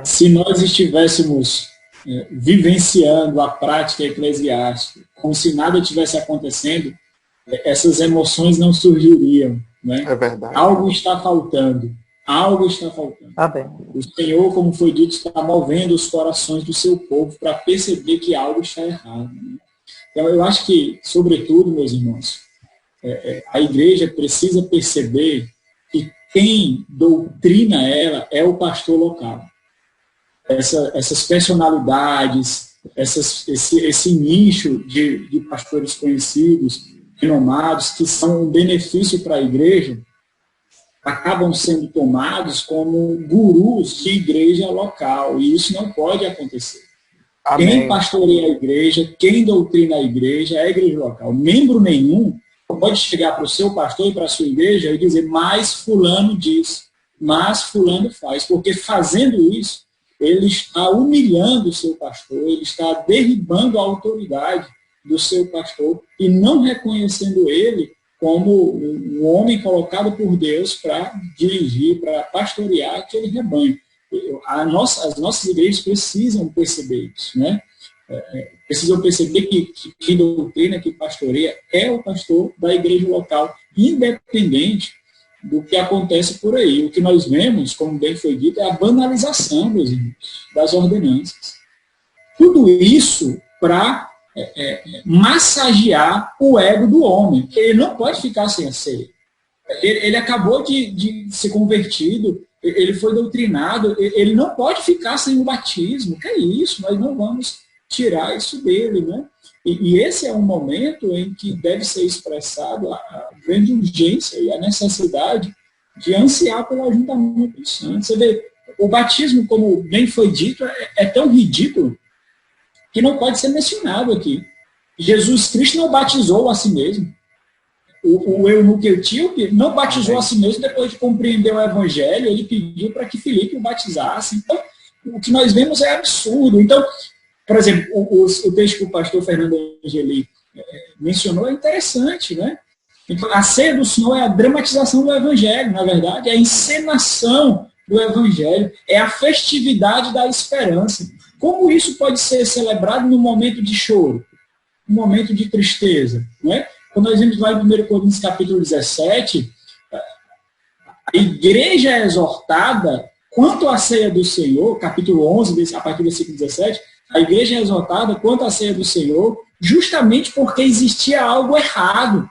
Se nós estivéssemos vivenciando a prática eclesiástica, como se nada tivesse acontecendo, essas emoções não surgiriam. Né? É verdade. Algo está faltando. Algo está faltando. O Senhor, como foi dito, está movendo os corações do seu povo para perceber que algo está errado. Né? Então, eu acho que, sobretudo, meus irmãos, a igreja precisa perceber que quem doutrina ela é o pastor local. Essas personalidades, esse nicho de pastores conhecidos, renomados, que são um benefício para a igreja, acabam sendo tomados como gurus de igreja local, e isso não pode acontecer. Amém. Quem pastoreia a igreja, quem doutrina a igreja é a igreja local. Membro nenhum pode chegar para o seu pastor e para a sua igreja e dizer, mas fulano diz, mas fulano faz, porque fazendo isso, ele está humilhando o seu pastor, ele está derribando a autoridade do seu pastor e não reconhecendo ele como um homem colocado por Deus para dirigir, para pastorear aquele rebanho. As nossas igrejas precisam perceber isso, né? Precisam perceber que doutrina, que pastoreia é o pastor da igreja local, independente do que acontece por aí. O que nós vemos, como bem foi dito, é a banalização, meus irmãos, das ordenanças. Tudo isso para massagear o ego do homem. Ele não pode ficar sem a ceia. Ele acabou de ser convertido, ele foi doutrinado, ele não pode ficar sem o batismo. Que é isso? Nós não vamos tirar isso dele, né? E esse é um momento em que deve ser expressado a grande urgência e a necessidade de ansiar pelo ajuntamento dos santos. Você vê, o batismo, como bem foi dito, é tão ridículo que não pode ser mencionado aqui. Jesus Cristo não batizou a si mesmo. O eunuco etíope não batizou a si mesmo depois de compreender o evangelho, ele pediu para que Filipe o batizasse. Então, o que nós vemos é absurdo. Então, por exemplo, o texto que o pastor Fernando Angeli mencionou é interessante, né? Então, a ceia do Senhor é a dramatização do evangelho, na verdade, é a encenação do evangelho, é a festividade da esperança. Como isso pode ser celebrado no momento de choro, no momento de tristeza, não é? Quando nós vemos lá em 1 Coríntios capítulo 17, igreja é exortada, quanto à ceia do Senhor, capítulo 11, a partir do versículo 17, a igreja é exortada quanto à ceia do Senhor, justamente porque existia algo errado.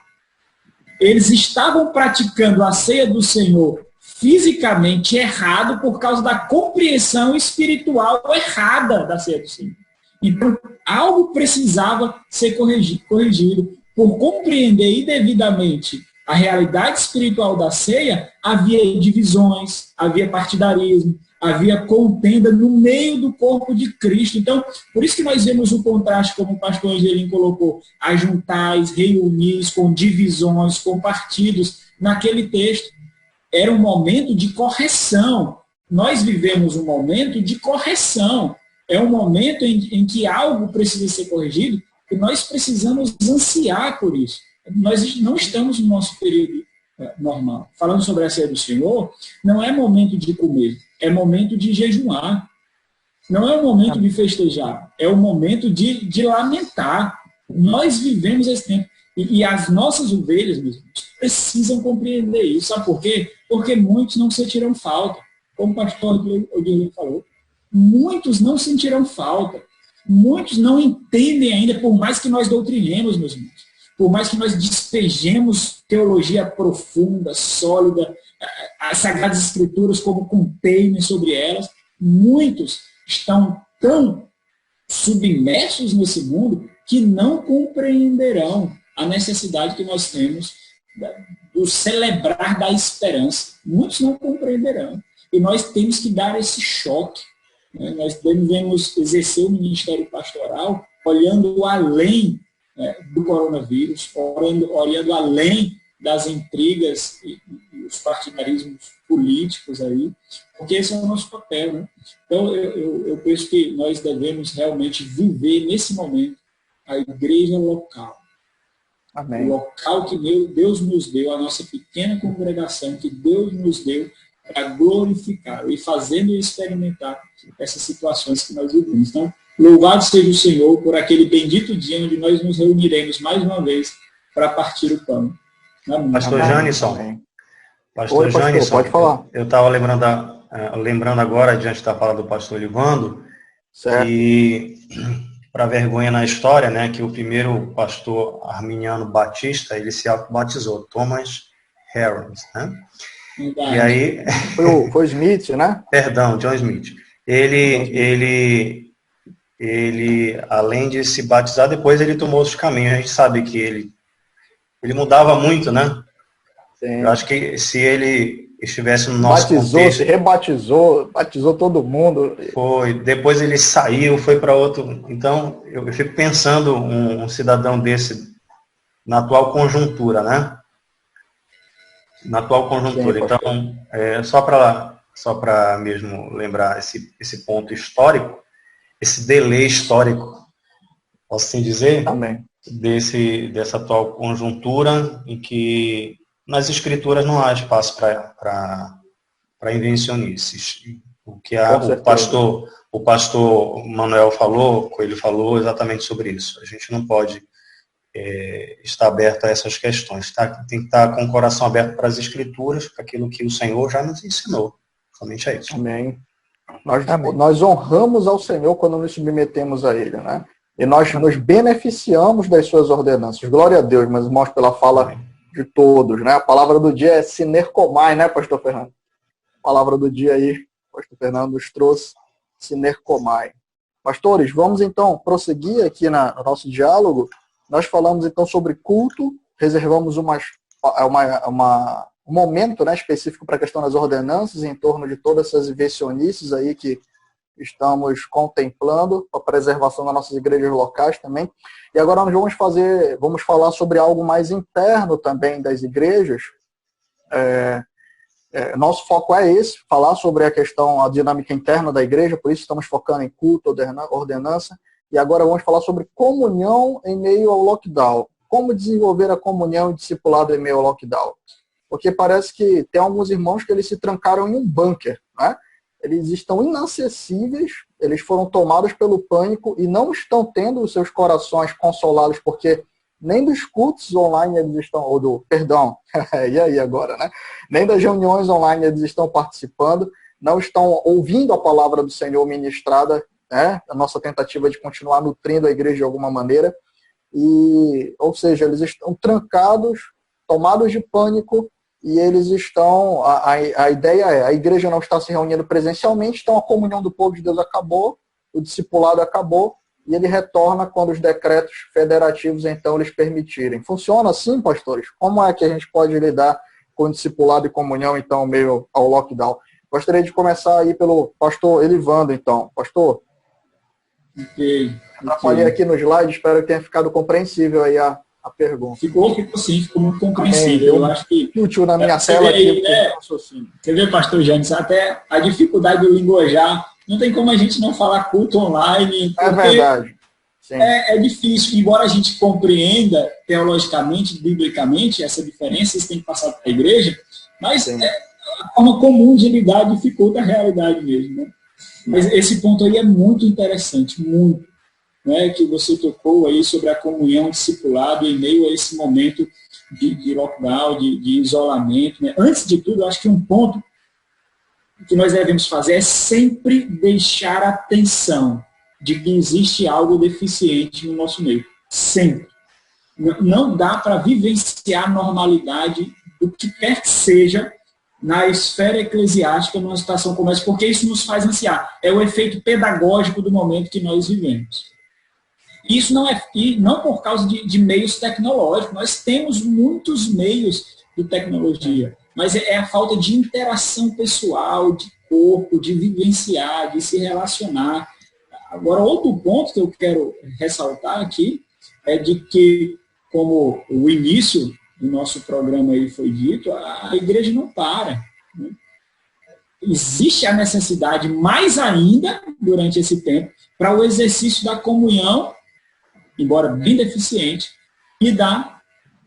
Eles estavam praticando a ceia do Senhor fisicamente errado por causa da compreensão espiritual errada da ceia do Senhor. Então, algo precisava ser corrigido. Por compreender indevidamente a realidade espiritual da ceia, havia divisões, havia partidarismo, havia contenda no meio do corpo de Cristo. Então, por isso que nós vemos o contraste, como o pastor Angelim colocou, ajuntais, reunis, com divisões, com partidos, naquele texto. Era um momento de correção. Nós vivemos um momento de correção. É um momento em que algo precisa ser corrigido e nós precisamos ansiar por isso. Nós não estamos no nosso período normal. Falando sobre a ceia do Senhor, não é momento de comer, é momento de jejuar. Não é o momento de festejar, é o momento de lamentar. Nós vivemos esse tempo. E as nossas ovelhas, meus irmãos, precisam compreender isso. Sabe por quê? Porque muitos não sentirão falta. Como o pastor Odilio falou, muitos não sentirão falta. Muitos não entendem ainda, por mais que nós doutrinemos, meus irmãos. Por mais que nós despejemos teologia profunda, sólida, as Sagradas Escrituras como container sobre elas, muitos estão tão submersos nesse mundo que não compreenderão a necessidade que nós temos do celebrar da esperança. Muitos não compreenderão. E nós temos que dar esse choque. Nós devemos exercer o ministério pastoral olhando além do coronavírus, olhando além das intrigas e os partidarismos políticos aí, porque esse é o nosso papel. Né? Então, eu penso que nós devemos realmente viver nesse momento a igreja local. Amém. O local que Deus nos deu, a nossa pequena congregação que Deus nos deu para glorificar e fazendo e experimentar essas situações que nós vivemos. Então, louvado seja o Senhor por aquele bendito dia onde nós nos reuniremos mais uma vez para partir o pão. Amém. Pastor Janisson. Oi, Pastor Janisson, pode falar. Eu estava lembrando agora, diante da fala do pastor Livando, que, para vergonha na história, né, que o primeiro pastor arminiano batista, ele se batizou, Thomas Harris, né? E aí... Foi Smith, né? Perdão, John Smith. Ele, além de se batizar, depois ele tomou outros caminhos. A gente sabe que ele mudava muito, né? Sim. Eu acho que se ele estivesse no nosso contexto... Se rebatizou, batizou todo mundo. Foi. Depois ele saiu, foi para outro... Então, eu fico pensando um cidadão desse na atual conjuntura, né? Na atual conjuntura. Sim, então, só para mesmo lembrar esse ponto histórico, esse delay histórico, posso assim dizer? Amém. Dessa atual conjuntura em que nas escrituras não há espaço para invencionices. O que o pastor Manuel falou, Coelho falou exatamente sobre isso. A gente não pode estar aberto a essas questões. Tem que estar com o coração aberto para as escrituras, para aquilo que o Senhor já nos ensinou. Somente é isso. Amém. Nós honramos ao Senhor quando nos submetemos a Ele, né? E nós nos beneficiamos das suas ordenanças. Glória a Deus, meus irmãos, pela fala de todos, né? A palavra do dia é sinercomai, né, pastor Fernando? A palavra do dia aí, pastor Fernando nos trouxe sinercomai. Pastores, vamos então prosseguir aqui no nosso diálogo. Nós falamos então sobre culto, reservamos um momento, né, específico para a questão das ordenanças, em torno de todas essas invencionices aí que estamos contemplando, a preservação das nossas igrejas locais também. E agora nós vamos falar sobre algo mais interno também das igrejas. Nosso foco é esse, falar sobre a dinâmica interna da igreja, por isso estamos focando em culto, ordenança. E agora vamos falar sobre comunhão em meio ao lockdown. Como desenvolver a comunhão e discipulado em meio ao lockdown? Porque parece que tem alguns irmãos que eles se trancaram em um bunker, né? Eles estão inacessíveis, eles foram tomados pelo pânico e não estão tendo os seus corações consolados porque nem dos cultos online eles estão, e aí agora, né? Nem das reuniões online eles estão participando, não estão ouvindo a palavra do Senhor ministrada, né? A nossa tentativa de continuar nutrindo a igreja de alguma maneira. Ou seja, eles estão trancados, tomados de pânico, e eles estão, a ideia é, a igreja não está se reunindo presencialmente, então a comunhão do povo de Deus acabou, o discipulado acabou, e ele retorna quando os decretos federativos, então, lhes permitirem. Funciona assim, pastores? Como é que a gente pode lidar com o discipulado e comunhão, então, meio ao lockdown? Gostaria de começar aí pelo pastor Elivaldo, então. Pastor, atrapalhei aqui no slide, espero que tenha ficado compreensível aí a pergunta. Ficou sim, ficou muito compreensível. Eu acho que útil na minha tela aqui. Você vê, pastor Jânio, até a dificuldade do linguajar, não tem como a gente não falar culto online. É verdade. Sim. É difícil, embora a gente compreenda teologicamente, biblicamente, essa diferença, isso tem que passar para a igreja, mas a forma comum de lidar dificulta a realidade mesmo. Né? Mas esse ponto aí é muito interessante, muito. Né, que você tocou aí sobre a comunhão discipulado em meio a esse momento de lockdown, de isolamento. Né? Antes de tudo, eu acho que um ponto que nós devemos fazer é sempre deixar atenção de que existe algo deficiente no nosso meio. Sempre. Não dá para vivenciar a normalidade do que quer que seja na esfera eclesiástica numa situação como essa, porque isso nos faz ansiar. É o efeito pedagógico do momento que nós vivemos. Isso não por causa de meios tecnológicos. Nós temos muitos meios de tecnologia, mas é a falta de interação pessoal, de corpo, de vivenciar, de se relacionar. Agora, outro ponto que eu quero ressaltar aqui é de que, como o início do nosso programa aí foi dito, a igreja não para. Né? Existe a necessidade, mais ainda, durante esse tempo, para o exercício da comunhão, embora bem deficiente, e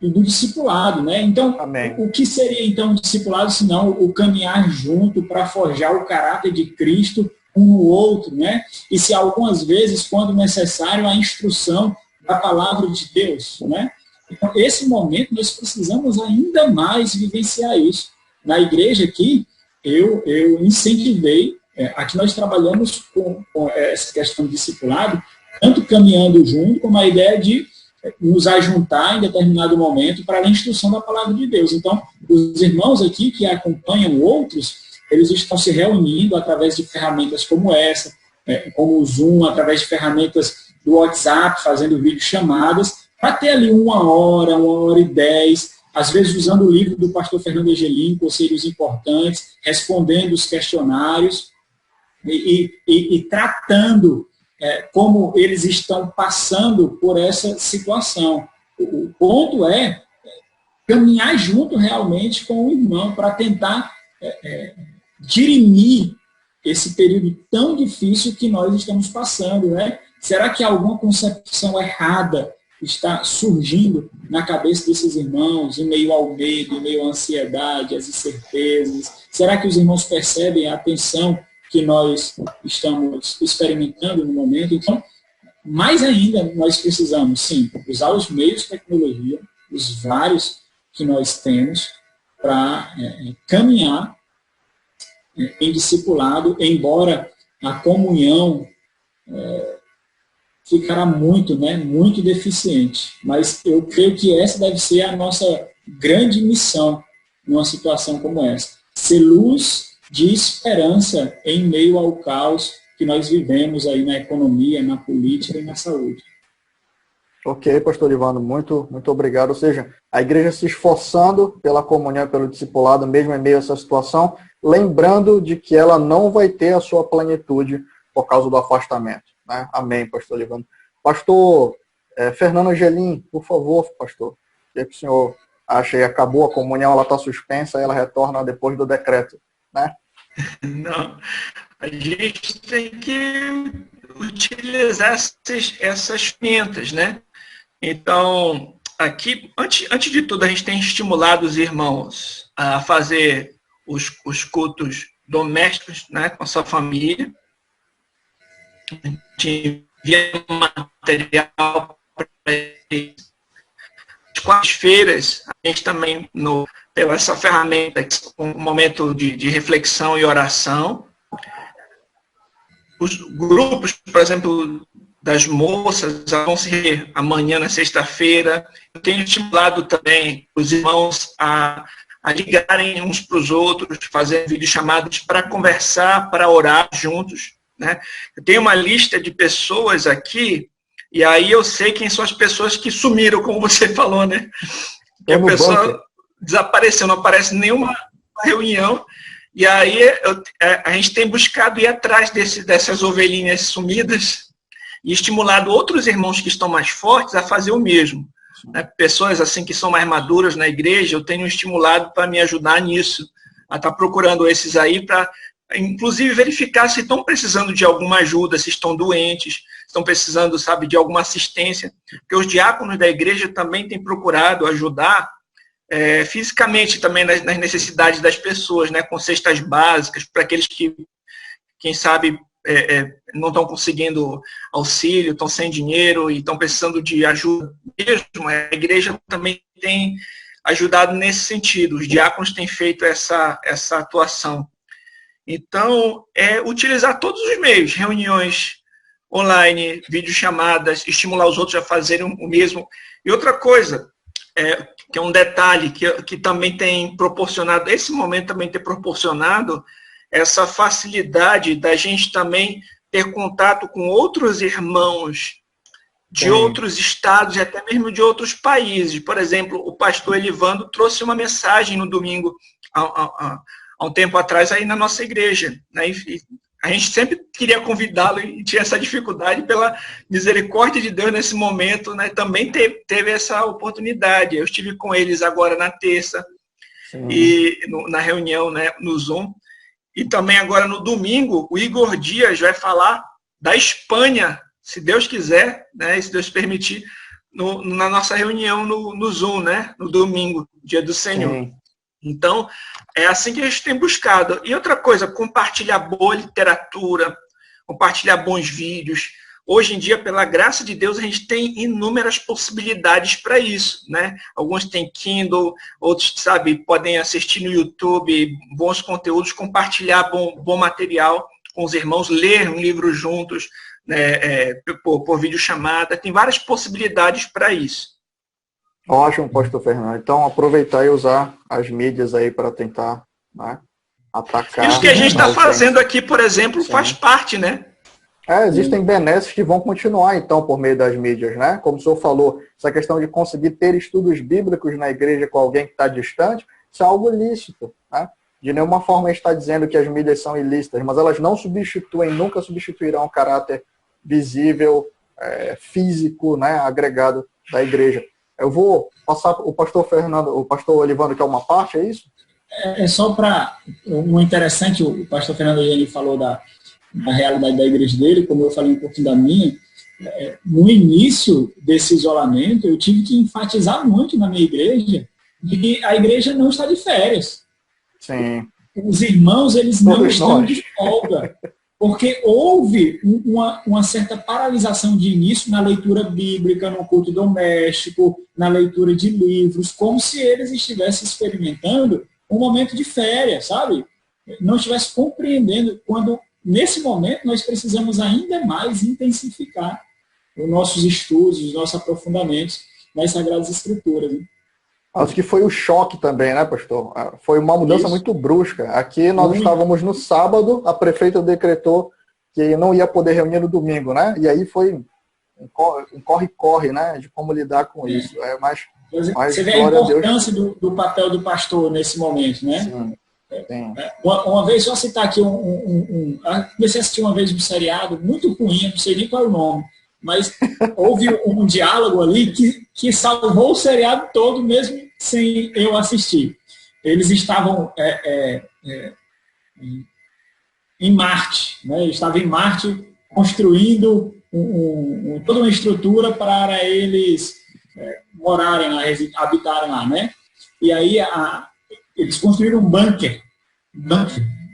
do discipulado. Né? Então, Amém. O que seria então o discipulado, se não o caminhar junto para forjar o caráter de Cristo um no outro, né? E se algumas vezes, quando necessário, a instrução da palavra de Deus. Né? Então, esse momento, nós precisamos ainda mais vivenciar isso. Na igreja aqui, eu incentivei, aqui nós trabalhamos com essa questão do discipulado, tanto caminhando junto, como a ideia de nos ajuntar em determinado momento para a instrução da palavra de Deus. Então, os irmãos aqui que acompanham outros, eles estão se reunindo através de ferramentas como essa, como o Zoom, através de ferramentas do WhatsApp, fazendo videochamadas, para ter ali 1h, 1h10, às vezes usando o livro do pastor Fernando Angelim, Conselhos Importantes, respondendo os questionários e tratando como eles estão passando por essa situação. O ponto é caminhar junto realmente com o irmão para tentar dirimir esse período tão difícil que nós estamos passando. Né? Será que alguma concepção errada está surgindo na cabeça desses irmãos, em meio ao medo, em meio à ansiedade, às incertezas? Será que os irmãos percebem a tensão que nós estamos experimentando no momento? Então, mais ainda, nós precisamos, sim, usar os meios de tecnologia, os vários que nós temos, para caminhar em discipulado, embora a comunhão ficará muito deficiente. Mas eu creio que essa deve ser a nossa grande missão numa situação como essa. Ser luz de esperança em meio ao caos que nós vivemos aí na economia, na política e na saúde. Ok, pastor Ivano, muito obrigado. Ou seja, a igreja se esforçando pela comunhão e pelo discipulado, mesmo em meio a essa situação, lembrando de que ela não vai ter a sua plenitude por causa do afastamento. Né? Amém, pastor Ivano. Pastor Fernando Angelim, por favor, pastor. O que o senhor acha? Acabou a comunhão, ela está suspensa, ela retorna depois do decreto. Né? Não, a gente tem que utilizar essas ferramentas, né? Então, aqui, antes de tudo, a gente tem estimulado os irmãos a fazer os cultos domésticos, né, com a sua família. A gente envia material para eles quartas-feiras, a gente também tem essa ferramenta, um momento de reflexão e oração. Os grupos, por exemplo, das moças, vão se reunir amanhã, na sexta-feira. Eu tenho estimulado também os irmãos a ligarem uns para os outros, fazer videochamadas para conversar, para orar juntos, né? Eu tenho uma lista de pessoas aqui, e aí eu sei quem são as pessoas que sumiram, como você falou, né? Que a pessoa desapareceu, não aparece em nenhuma reunião, e aí a gente tem buscado ir atrás dessas ovelhinhas sumidas e estimulado outros irmãos que estão mais fortes a fazer o mesmo. Né? Pessoas assim que são mais maduras na igreja, eu tenho estimulado para me ajudar nisso, a estar procurando esses aí para, inclusive, verificar se estão precisando de alguma ajuda, se estão doentes, estão precisando, sabe, de alguma assistência, porque os diáconos da igreja também têm procurado ajudar fisicamente também nas necessidades das pessoas, né, com cestas básicas, para aqueles que, quem sabe, não estão conseguindo auxílio, estão sem dinheiro e estão precisando de ajuda mesmo. A igreja também tem ajudado nesse sentido, os diáconos têm feito essa atuação. Então, utilizar todos os meios, reuniões online, videochamadas, estimular os outros a fazerem o mesmo. E outra coisa, que é um detalhe que também tem proporcionado, esse momento também tem proporcionado essa facilidade da gente também ter contato com outros irmãos de outros estados e até mesmo de outros países. Por exemplo, o pastor Elivando trouxe uma mensagem no domingo, há um tempo atrás, aí na nossa igreja, né? E a gente sempre queria convidá-lo e tinha essa dificuldade. Pela misericórdia de Deus nesse momento, né? Também teve essa oportunidade. Eu estive com eles agora na terça, e na reunião, né, no Zoom. E também agora no domingo, o Igor Dias vai falar da Espanha, se Deus quiser, né, se Deus permitir, na nossa reunião no Zoom, né, no domingo, dia do Senhor. Sim. Então, é assim que a gente tem buscado. E outra coisa, compartilhar boa literatura, compartilhar bons vídeos. Hoje em dia, pela graça de Deus, a gente tem inúmeras possibilidades para isso, né? Alguns têm Kindle, outros, sabe, podem assistir no YouTube, bons conteúdos, compartilhar bom material com os irmãos, ler um livro juntos, né, por videochamada. Tem várias possibilidades para isso. Ótimo, pastor Fernando. Então, aproveitar e usar as mídias aí para tentar, né, atacar. Isso que a gente está fazendo aqui, por exemplo, faz parte, né? Existem benesses que vão continuar, então, por meio das mídias, né? Como o senhor falou, essa questão de conseguir ter estudos bíblicos na igreja com alguém que está distante, isso é algo lícito, né? De nenhuma forma a gente está dizendo que as mídias são ilícitas, mas elas não substituem, nunca substituirão o caráter visível, físico, né, agregado da igreja. Eu vou passar o pastor Fernando, o pastor Olivando, que é uma parte, é isso? Só para um interessante, o pastor Fernando ele falou da realidade da igreja dele, como eu falei um pouquinho da minha. No início desse isolamento, eu tive que enfatizar muito na minha igreja de que a igreja não está de férias. Sim. Os irmãos, eles não estão de folga. Porque houve uma certa paralisação de início na leitura bíblica, no culto doméstico, na leitura de livros, como se eles estivessem experimentando um momento de férias, sabe? Não estivessem compreendendo, quando, nesse momento, nós precisamos ainda mais intensificar os nossos estudos, os nossos aprofundamentos nas Sagradas Escrituras. Né? Acho que foi o choque também, né, pastor? Foi uma mudança muito brusca. Aqui nós estávamos no sábado, a prefeita decretou que não ia poder reunir no domingo, né? E aí foi um corre-corre, né, de como lidar com isso. Mas você vê a importância do papel do pastor nesse momento, né? Sim. Sim. Uma vez, só citar aqui comecei a assistir uma vez um seriado muito ruim, não sei nem qual é o nome, mas houve um diálogo ali que salvou o seriado todo, mesmo sem eu assistir. Eles estavam em Marte, né? Eles estavam em Marte construindo toda uma estrutura para eles morarem lá, habitarem lá, né? E aí eles construíram um bunker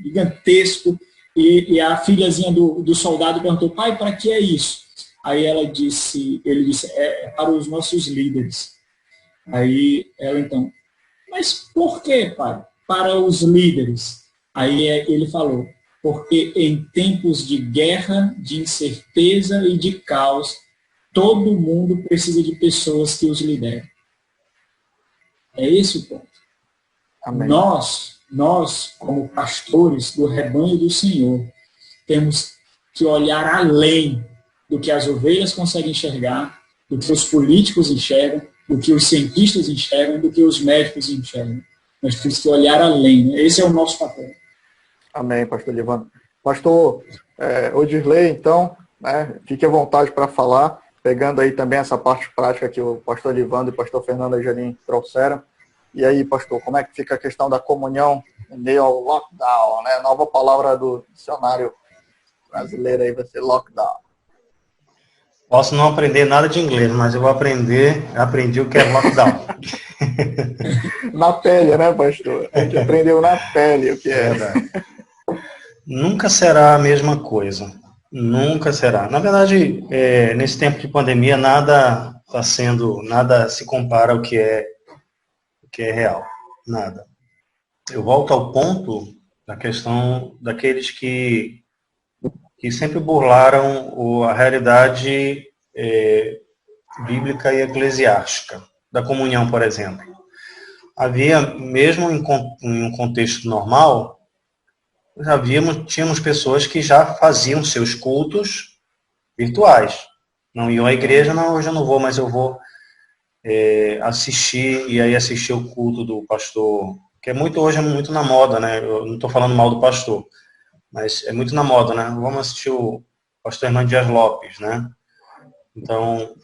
gigantesco, e a filhazinha do soldado perguntou: pai, para que é isso? Aí ele disse, para os nossos líderes. Aí ela então, mas por que, pai? Para os líderes. Aí ele falou, porque em tempos de guerra, de incerteza e de caos, todo mundo precisa de pessoas que os liderem. É esse o ponto. Amém. Nós, como pastores do rebanho do Senhor, temos que olhar além do que as ovelhas conseguem enxergar, do que os políticos enxergam, do que os cientistas enxergam, do que os médicos enxergam. Nós temos que olhar além. Né? Esse é o nosso papel. Amém, pastor Livando. Pastor Odirley, então, né, fique à vontade para falar, pegando aí também essa parte prática que o pastor Livando e o pastor Fernando Angelim trouxeram. E aí, pastor, como é que fica a questão da comunhão em meio ao lockdown, né? Nova palavra do dicionário brasileiro aí vai ser lockdown. Posso não aprender nada de inglês, mas eu vou aprendi o que é lockdown. Na pele, né, pastor? A gente aprendeu na pele o que é. Verdade. Nunca será a mesma coisa. Nunca será. Na verdade, nesse tempo de pandemia, nada se compara ao que é real. Nada. Eu volto ao ponto da questão daqueles que sempre burlaram a realidade bíblica e eclesiástica, da comunhão, por exemplo. Havia, mesmo em um contexto normal, tínhamos pessoas que já faziam seus cultos virtuais. Não iam à igreja, não, hoje eu não vou, mas eu vou assistir o culto do pastor, que hoje é muito na moda, né? Eu não estou falando mal do pastor, mas é muito na moda, né? Vamos assistir o pastor Hernando Dias Lopes, né? Então,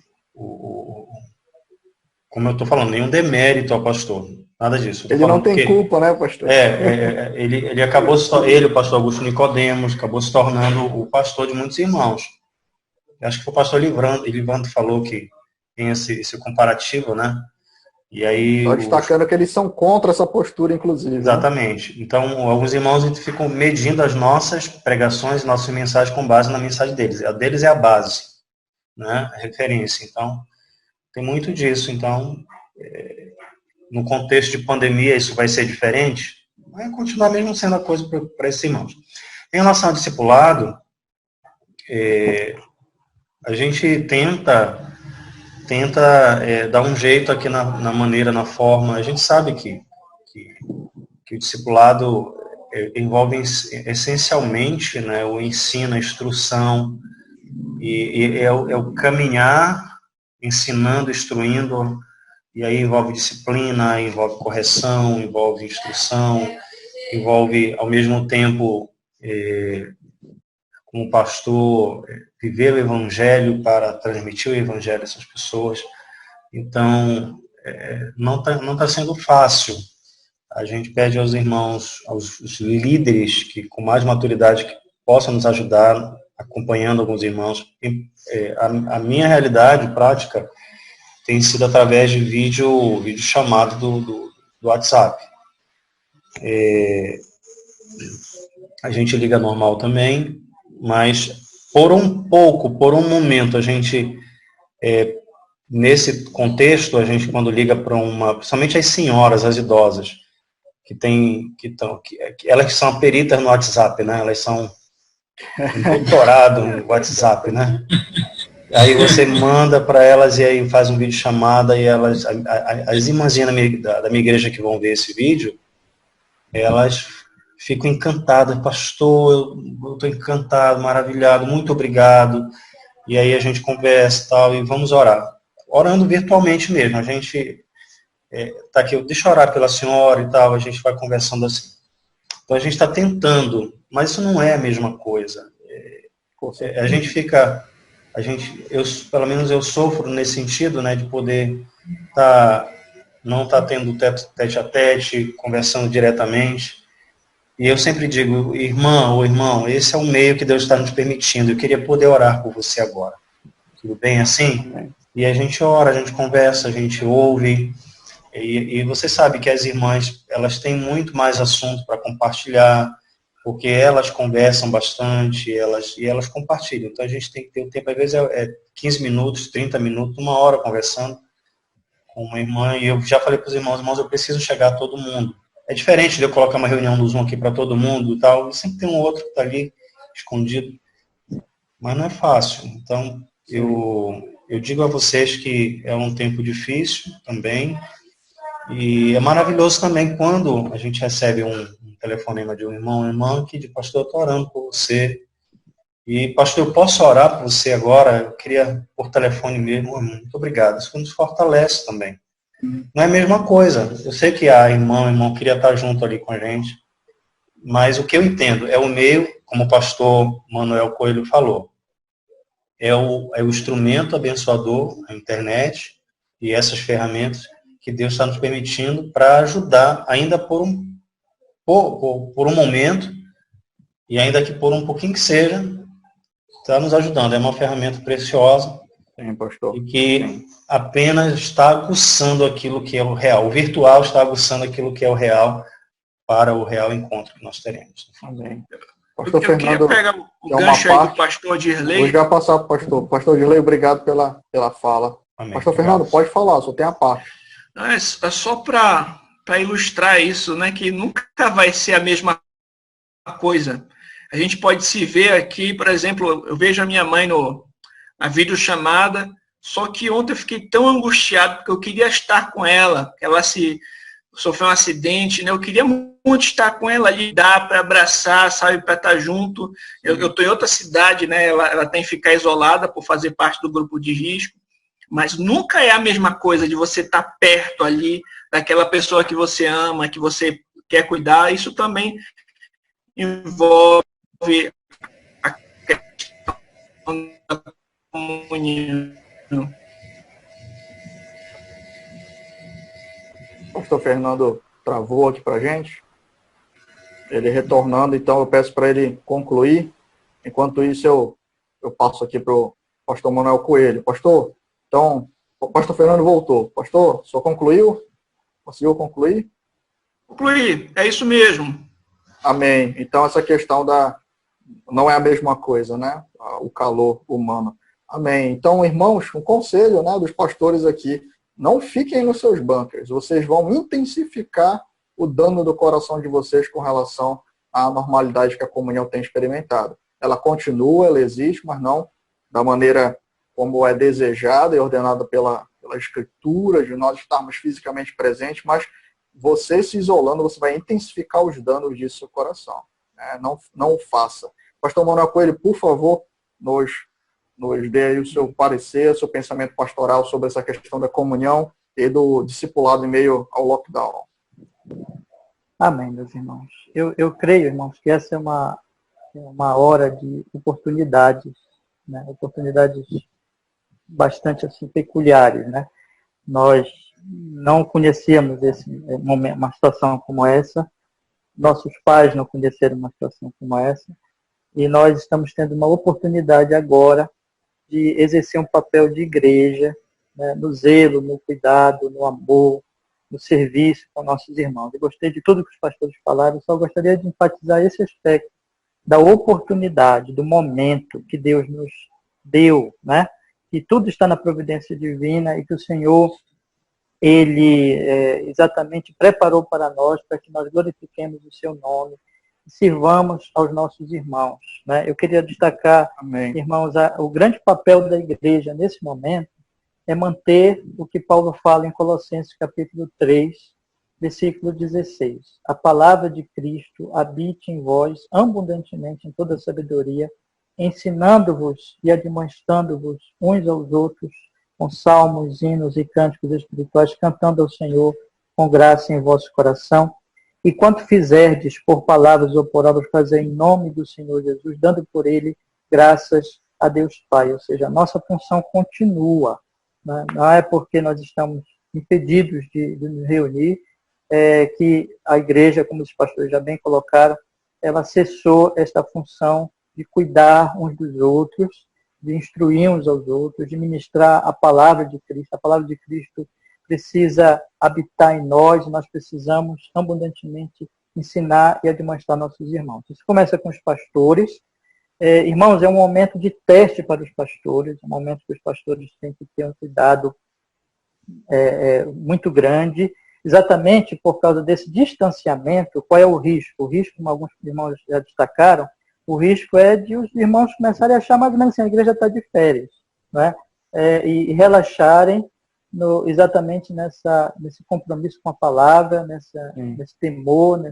como eu estou falando, nenhum demérito ao pastor, nada disso. Ele não tem culpa, né, pastor? Ele acabou, o pastor Augusto Nicodemos, acabou se tornando o pastor de muitos irmãos. Eu acho que foi o pastor Livando falou que tem esse comparativo, né? E aí, só destacando que eles são contra essa postura, inclusive. Exatamente. Né? Então, alguns irmãos ficam medindo as nossas pregações, nossas mensagens com base na mensagem deles. A deles é a base, né? A referência. Então, tem muito disso. Então, no contexto de pandemia, isso vai ser diferente? Vai continuar mesmo sendo a coisa para esses irmãos. Em relação ao discipulado, a gente tenta dar um jeito aqui na maneira, na forma. A gente sabe que o discipulado envolve essencialmente, né, o ensino, a instrução, e é o caminhar, ensinando, instruindo, e aí envolve disciplina, envolve correção, envolve instrução, envolve, ao mesmo tempo, como pastor, viver o evangelho para transmitir o evangelho a essas pessoas. Então, não tá sendo fácil. A gente pede aos irmãos, aos líderes que com mais maturidade que possam nos ajudar, acompanhando alguns irmãos. A minha realidade prática tem sido através de vídeo chamado do WhatsApp. A gente liga normal também, mas por um momento, a gente, nesse contexto, a gente quando liga para principalmente as senhoras, as idosas, elas são peritas no WhatsApp, né? Elas são um doutorado no WhatsApp, né? Aí você manda para elas e aí faz um vídeo chamada e elas, as irmãzinhas da minha igreja que vão ver esse vídeo, elas ficam encantadas, pastor, eu estou encantado, maravilhado, muito obrigado. E aí a gente conversa e tal, e vamos orar. Orando virtualmente mesmo, a gente tá aqui, deixa eu orar pela senhora e tal, a gente vai conversando assim. Então a gente está tentando, mas isso não é a mesma coisa. A gente fica, pelo menos eu sofro nesse sentido, né, de poder não tá tendo tete a tete, conversando diretamente. E eu sempre digo, irmã ou irmão, esse é o meio que Deus está nos permitindo. Eu queria poder orar por você agora. Tudo bem assim? E a gente ora, a gente conversa, a gente ouve. E você sabe que as irmãs, elas têm muito mais assunto para compartilhar, porque elas conversam bastante, e elas compartilham. Então a gente tem que ter o tempo, às vezes 15 minutos, 30 minutos, 1 hora conversando com uma irmã, e eu já falei para os irmãos, eu preciso chegar a todo mundo. É diferente de eu colocar uma reunião do Zoom aqui para todo mundo e tal, e sempre tem um outro que está ali, escondido, mas não é fácil. Então, eu digo a vocês que é um tempo difícil também, e é maravilhoso também quando a gente recebe um telefonema de um irmão, uma irmã, que diz, pastor, eu estou orando por você. E, pastor, eu posso orar por você agora? Eu queria por telefone mesmo. Muito obrigado. Isso nos fortalece também. Não é a mesma coisa. Eu sei que a irmã, o irmão queria estar junto ali com a gente, mas o que eu entendo é o meio, como o pastor Manuel Coelho falou, é o instrumento abençoador, a internet e essas ferramentas que Deus está nos permitindo para ajudar, ainda por um momento, e ainda que por um pouquinho que seja, está nos ajudando. É uma ferramenta preciosa. Sim, pastor. E que apenas está aguçando aquilo que é o real. O virtual está aguçando aquilo que é o real para o real encontro que nós teremos. Amém. Pastor Fernando, queria pegar o gancho aí do pastor Dirley. Vou já passar para o pastor. Pastor Dirley, obrigado pela fala. Amém. Pastor Fernando, pode falar, só tem a parte. É só para ilustrar isso, né, que nunca vai ser a mesma coisa. A gente pode se ver aqui, por exemplo, eu vejo a minha mãe na videochamada, só que ontem eu fiquei tão angustiado, porque eu queria estar com ela, ela sofreu um acidente, né? Eu queria muito estar com ela ali, dar para abraçar, sabe, para estar junto. Eu estou em outra cidade, né? Ela tem que ficar isolada por fazer parte do grupo de risco, mas nunca é a mesma coisa de você estar perto ali daquela pessoa que você ama, que você quer cuidar. Isso também envolve a questão da comunhão. O pastor Fernando travou aqui para a gente. Ele retornando, então eu peço para ele concluir. Enquanto isso, eu passo aqui para o pastor Manuel Coelho. Pastor, então, o pastor Fernando voltou. Pastor, só concluiu? Conseguiu concluir? Concluí, é isso mesmo. Amém. Então, essa questão não é a mesma coisa, né? O calor humano. Amém. Então, irmãos, um conselho, né, dos pastores aqui. Não fiquem nos seus bunkers. Vocês vão intensificar o dano do coração de vocês com relação à normalidade que a comunhão tem experimentado. Ela continua, ela existe, mas não da maneira como é desejada e ordenada pela Escritura, de nós estarmos fisicamente presentes, mas você se isolando, você vai intensificar os danos disso no seu coração. Não o faça. Pastor Manuel Coelho, por favor, nos dê aí o seu parecer, o seu pensamento pastoral sobre essa questão da comunhão e do discipulado em meio ao lockdown. Amém, meus irmãos. Eu creio, irmãos, que essa é uma hora de oportunidades, né? Oportunidades bastante assim, peculiares, né? Nós não conhecíamos uma situação como essa, nossos pais não conheceram uma situação como essa, e nós estamos tendo uma oportunidade agora de exercer um papel de igreja, né, no zelo, no cuidado, no amor, no serviço com nossos irmãos. Eu gostei de tudo que os pastores falaram, só gostaria de enfatizar esse aspecto da oportunidade, do momento que Deus nos deu, né? Que tudo está na providência divina e que o Senhor, Ele exatamente preparou para nós, para que nós glorifiquemos o seu nome e sirvamos aos nossos irmãos, né? Eu queria destacar, Amém. Irmãos, o grande papel da igreja nesse momento é manter o que Paulo fala em Colossenses capítulo 3, versículo 16. A palavra de Cristo habite em vós abundantemente em toda sabedoria, ensinando-vos e admoestando-vos uns aos outros com salmos, hinos e cânticos espirituais, cantando ao Senhor com graça em vosso coração. E quanto fizerdes por palavras ou por obras, fazei em nome do Senhor Jesus, dando por ele graças a Deus Pai. Ou seja, a nossa função continua. Né? Não é porque nós estamos impedidos de nos reunir que a igreja, como os pastores já bem colocaram, ela cessou esta função de cuidar uns dos outros, de instruir uns aos outros, de ministrar a palavra de Cristo. A palavra de Cristo precisa habitar em nós, nós precisamos abundantemente ensinar e admoestar nossos irmãos. Isso começa com os pastores. Irmãos, é um momento de teste para os pastores, é um momento que os pastores têm que ter um cuidado muito grande, exatamente por causa desse distanciamento. Qual é o risco? O risco, como alguns irmãos já destacaram, o risco é de os irmãos começarem a achar mais ou menos assim, a igreja está de férias, né? E relaxarem exatamente nesse compromisso com a palavra, nesse temor,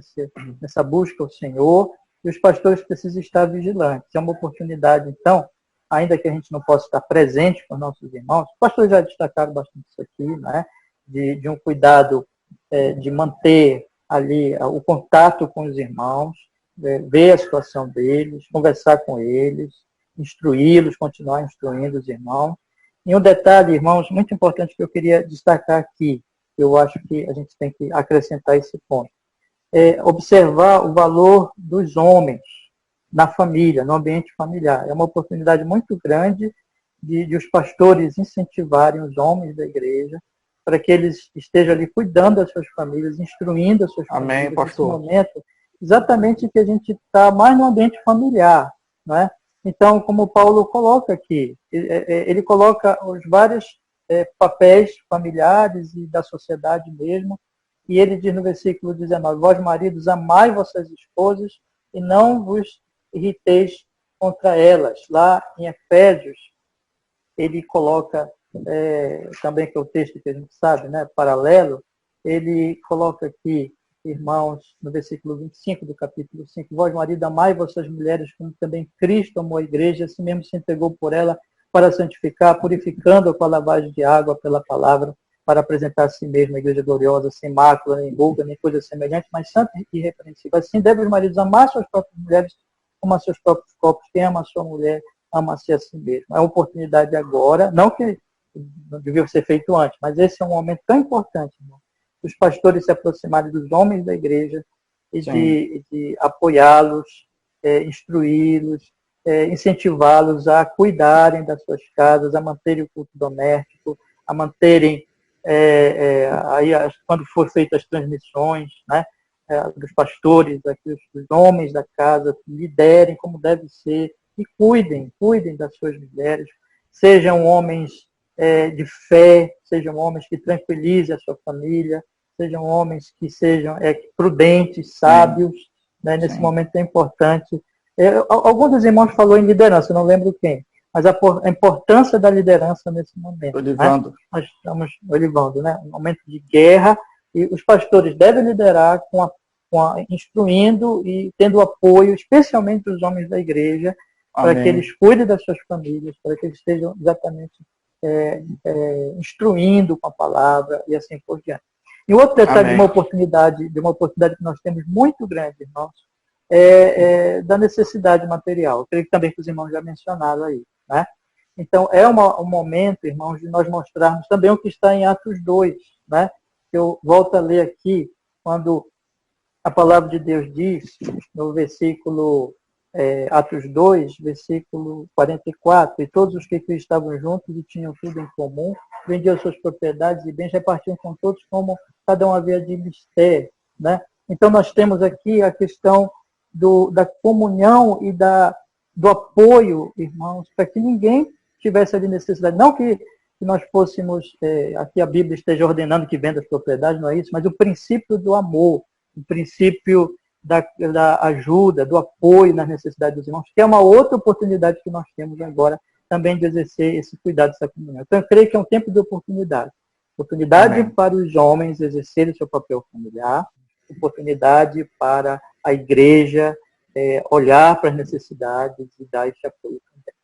nessa busca ao Senhor, e os pastores precisam estar vigilantes. É uma oportunidade, então, ainda que a gente não possa estar presente com os nossos irmãos, os pastores já destacaram bastante isso aqui, né? De um cuidado de manter ali o contato com os irmãos, ver a situação deles, conversar com eles, instruí-los, continuar instruindo os irmãos. E um detalhe, irmãos, muito importante que eu queria destacar aqui, eu acho que a gente tem que acrescentar esse ponto, observar o valor dos homens na família, no ambiente familiar. É uma oportunidade muito grande de os pastores incentivarem os homens da igreja para que eles estejam ali cuidando das suas famílias, instruindo as suas famílias. Amém, pastor. Nesse momento, exatamente que a gente está mais no ambiente familiar, não é? Então, como o Paulo coloca aqui, ele coloca os vários papéis familiares e da sociedade mesmo, e ele diz no versículo 19, vós maridos, amai vossas esposas e não vos irriteis contra elas. Lá em Efésios, ele coloca, também que é o texto que a gente sabe, né, paralelo, ele coloca aqui, irmãos, no versículo 25 do capítulo 5, vós, marido, amai vossas mulheres, como também Cristo amou a igreja, assim mesmo se entregou por ela para santificar, purificando-a com a lavagem de água pela palavra, para apresentar a si mesmo a igreja gloriosa, sem mácula, nem ruga, nem coisa semelhante, mas santa e irrepreensível. Assim devem os maridos amar suas próprias mulheres como a seus próprios corpos. Quem ama a sua mulher, ama-se a si mesmo. É uma oportunidade agora, não que não devia ser feito antes, mas esse é um momento tão importante, irmão, os pastores se aproximarem dos homens da igreja e de apoiá-los, instruí-los, incentivá-los a cuidarem das suas casas, a manterem o culto doméstico, a manterem, aí, quando for feitas as transmissões, né, dos pastores, aqui, os homens da casa, liderem como deve ser e cuidem das suas mulheres, sejam homens de fé, sejam homens que tranquilizem a sua família, sejam homens que sejam prudentes, sábios, né, nesse momento é importante. Algum dos irmãos falou em liderança, não lembro quem, mas a importância da liderança nesse momento. Olivando. Né? Nós estamos olivando, né? Um momento de guerra, e os pastores devem liderar instruindo e tendo apoio, especialmente dos homens da igreja, para que eles cuidem das suas famílias, para que eles estejam exatamente instruindo com a palavra e assim por diante. E outro detalhe de uma oportunidade que nós temos muito grande, irmãos, da necessidade material. Eu creio que também que os irmãos já mencionaram aí, né? Então, um momento, irmãos, de nós mostrarmos também o que está em Atos 2, né? Eu volto a ler aqui, quando a palavra de Deus diz, no versículo Atos 2, versículo 44, e todos os que estavam juntos e tinham tudo em comum, vendiam suas propriedades e bens, repartiam com todos como cada um havia de mistério, né? Então nós temos aqui a questão da comunhão e do apoio, irmãos, para que ninguém tivesse ali necessidade. Não que nós fôssemos, aqui a Bíblia esteja ordenando que venda as propriedades, não é isso, mas o princípio do amor, o princípio da ajuda, do apoio nas necessidades dos irmãos, que é uma outra oportunidade que nós temos agora também de exercer esse cuidado, essa comunhão. Então, eu creio que é um tempo de oportunidade. Oportunidade para os homens exercerem seu papel familiar, oportunidade para a igreja olhar para as necessidades e dar esse apoio também.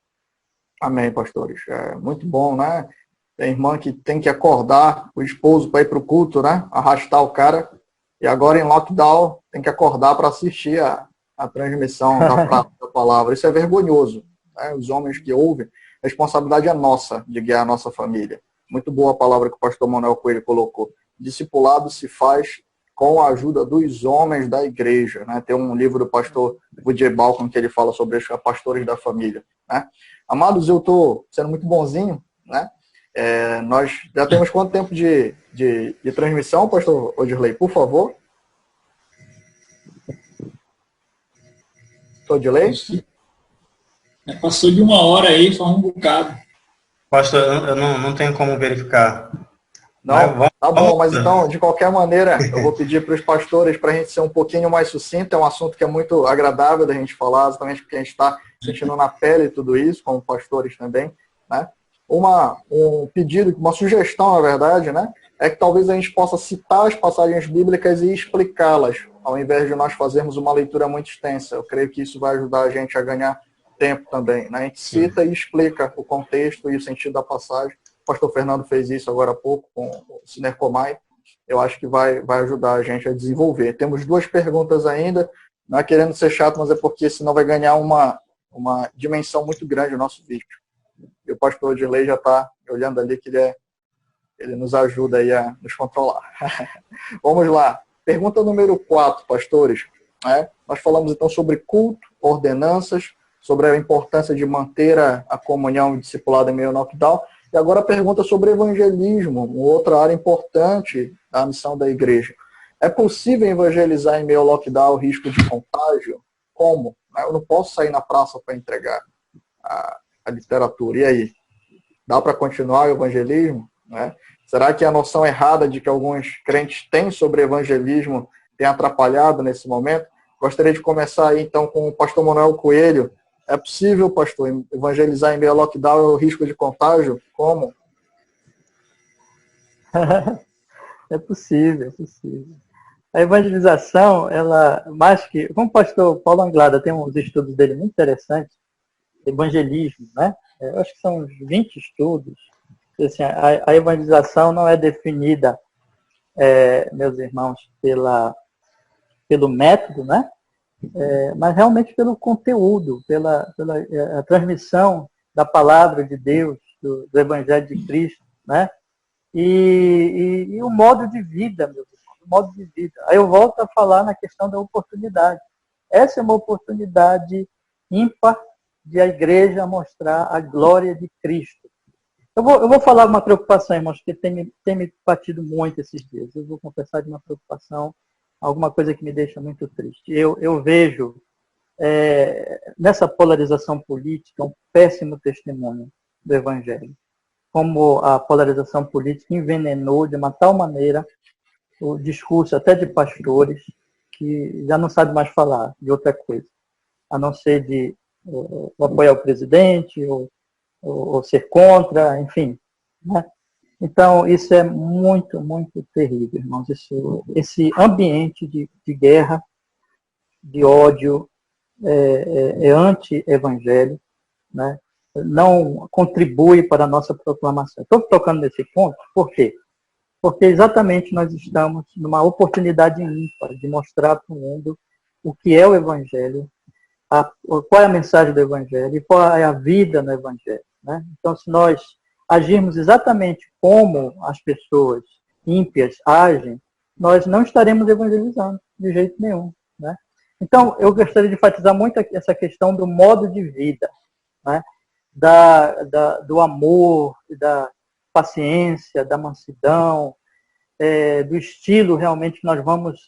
Amém, pastores. Muito bom, né? Tem irmã que tem que acordar o esposo para ir para o culto, né? Arrastar o cara. E agora, em lockdown, tem que acordar para assistir a transmissão da palavra. Isso é vergonhoso. Né? Os homens que ouvem, a responsabilidade é nossa de guiar a nossa família. Muito boa a palavra que o pastor Manuel Coelho colocou. Discipulado se faz com a ajuda dos homens da igreja. Né? Tem um livro do pastor Woody Balcom que ele fala sobre os pastores da família. Né? Amados, eu estou sendo muito bonzinho. Né? Nós já temos quanto tempo de transmissão, pastor Odirley, por favor? Odirley? Passou de 1 hora aí, faz um bocado. Pastor, eu não tenho como verificar. Não? Tá bom, mas então, de qualquer maneira, eu vou pedir para os pastores para a gente ser um pouquinho mais sucinto. É um assunto que é muito agradável da gente falar, exatamente porque a gente está sentindo na pele tudo isso, como pastores também, né? Um pedido, uma sugestão, na verdade, né? É que talvez a gente possa citar as passagens bíblicas e explicá-las, ao invés de nós fazermos uma leitura muito extensa. Eu creio que isso vai ajudar a gente a ganhar tempo também, né? A gente cita e explica o contexto e o sentido da passagem. O pastor Fernando fez isso agora há pouco com o Sinercomai. Eu acho que vai ajudar a gente a desenvolver. Temos 2 perguntas ainda, não é querendo ser chato, mas é porque senão vai ganhar uma dimensão muito grande o nosso vídeo. E o pastor Odilei já está olhando ali que ele nos ajuda aí a nos controlar. Vamos lá. Pergunta número 4, pastores. Nós falamos então sobre culto, ordenanças, sobre a importância de manter a comunhão discipulada em meio ao lockdown. E agora a pergunta sobre evangelismo, uma outra área importante da missão da igreja. É possível evangelizar em meio ao lockdown o risco de contágio? Como? Eu não posso sair na praça para entregar a literatura. E aí? Dá para continuar o evangelismo? Será que a noção errada de que alguns crentes têm sobre evangelismo tem atrapalhado nesse momento? Gostaria de começar aí, então, com o pastor Manuel Coelho. É possível, pastor, evangelizar em meio ao lockdown e o risco de contágio? Como? É possível, é possível. A evangelização, ela, mais que... Como o pastor Paulo Anglada tem uns estudos dele muito interessantes, evangelismo, né? Eu acho que são uns 20 estudos. Assim, a evangelização não é definida, meus irmãos, pelo método, né? Mas realmente pelo conteúdo, pela a transmissão da palavra de Deus, do Evangelho de Cristo, né? E o modo de vida, meu irmão, o modo de vida. Aí eu volto a falar na questão da oportunidade. Essa é uma oportunidade ímpar de a igreja mostrar a glória de Cristo. Eu vou falar uma preocupação, irmãos, que tem me batido muito esses dias. Eu vou confessar de uma preocupação, alguma coisa que me deixa muito triste. Eu vejo nessa polarização política um péssimo testemunho do Evangelho. Como a polarização política envenenou de uma tal maneira o discurso até de pastores que já não sabem mais falar de outra coisa, a não ser de apoiar o presidente, ou ser contra, enfim. Né? Então, isso é muito, muito terrível, irmãos. Esse ambiente de guerra, de ódio, é anti-evangelho, né? Não contribui para a nossa proclamação. Estou tocando nesse ponto, por quê? Porque exatamente nós estamos numa oportunidade ímpar de mostrar para o mundo o que é o Evangelho, qual é a mensagem do Evangelho e qual é a vida no Evangelho. Né? Então, se nós agirmos exatamente como as pessoas ímpias agem, nós não estaremos evangelizando de jeito nenhum. Né? Então, eu gostaria de enfatizar muito essa questão do modo de vida, né? Do amor, da paciência, da mansidão, do estilo realmente que nós vamos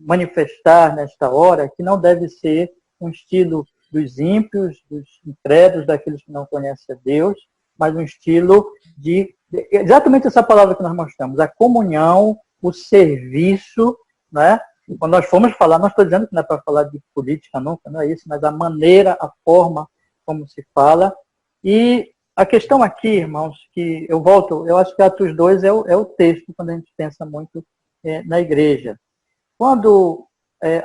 manifestar nesta hora, que não deve ser um estilo dos ímpios, dos incrédulos, daqueles que não conhecem a Deus, mas um estilo de exatamente essa palavra que nós mostramos, a comunhão, o serviço, né? Quando nós formos falar, não estou dizendo que não é para falar de política nunca, não é isso, mas a maneira, a forma como se fala. E a questão aqui, irmãos, que eu acho que Atos 2 é o texto quando a gente pensa muito na igreja. Quando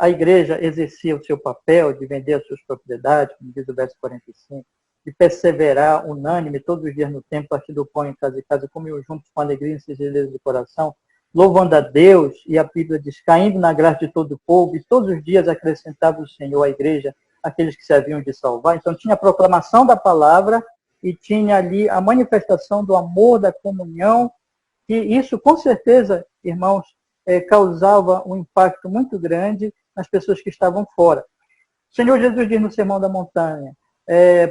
a igreja exercia o seu papel de vender as suas propriedades, como diz o verso 45, de perseverar unânime todos os dias no templo, partir do pão em casa, comiam juntos com alegria e singeleza de coração, louvando a Deus, e a Bíblia diz, caindo na graça de todo o povo, e todos os dias acrescentava o Senhor à igreja aqueles que se haviam de salvar. Então tinha a proclamação da palavra e tinha ali a manifestação do amor, da comunhão, e isso com certeza, irmãos, causava um impacto muito grande nas pessoas que estavam fora. O Senhor Jesus diz no Sermão da Montanha,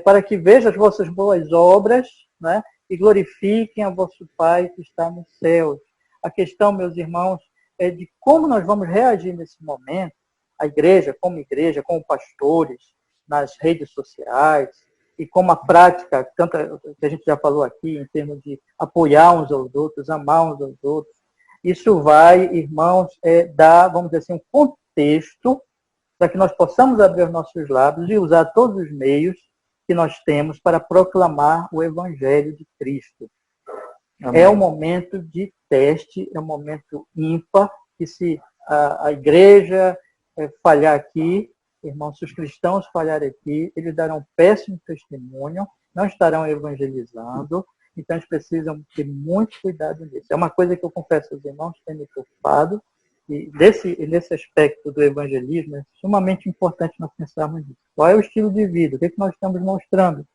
para que vejam as vossas boas obras, né, e glorifiquem a vosso Pai que está nos céus. A questão, meus irmãos, é de como nós vamos reagir nesse momento, a igreja, como pastores, nas redes sociais, e como a prática, tanto que a gente já falou aqui, em termos de apoiar uns aos outros, amar uns aos outros, isso vai, irmãos, dar, vamos dizer assim, um contexto para que nós possamos abrir os nossos lábios e usar todos os meios que nós temos para proclamar o Evangelho de Cristo. Amém. É um momento de teste, é um momento ímpar, que se a igreja falhar aqui, irmãos, se os cristãos falharem aqui, eles darão péssimo testemunho, não estarão evangelizando, então eles precisam ter muito cuidado nisso. É uma coisa que eu confesso aos irmãos, tem me preocupado, e nesse aspecto do evangelismo é sumamente importante nós pensarmos nisso. Qual é o estilo de vida? O que é que nós estamos mostrando?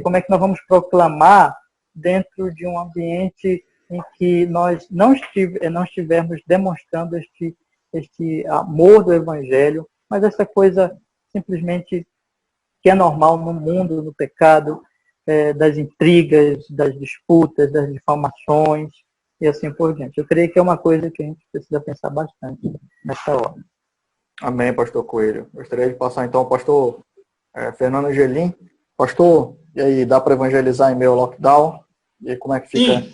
Como é que nós vamos proclamar dentro de um ambiente em que nós não estivermos demonstrando este amor do Evangelho, mas essa coisa simplesmente que é normal no mundo, no pecado, das intrigas, das disputas, das difamações e assim por diante. Eu creio que é uma coisa que a gente precisa pensar bastante nessa hora. Amém, pastor Coelho. Gostaria de passar então ao pastor Fernando Angelim. Pastor, e aí, dá para evangelizar em meio ao lockdown? E aí, como é que fica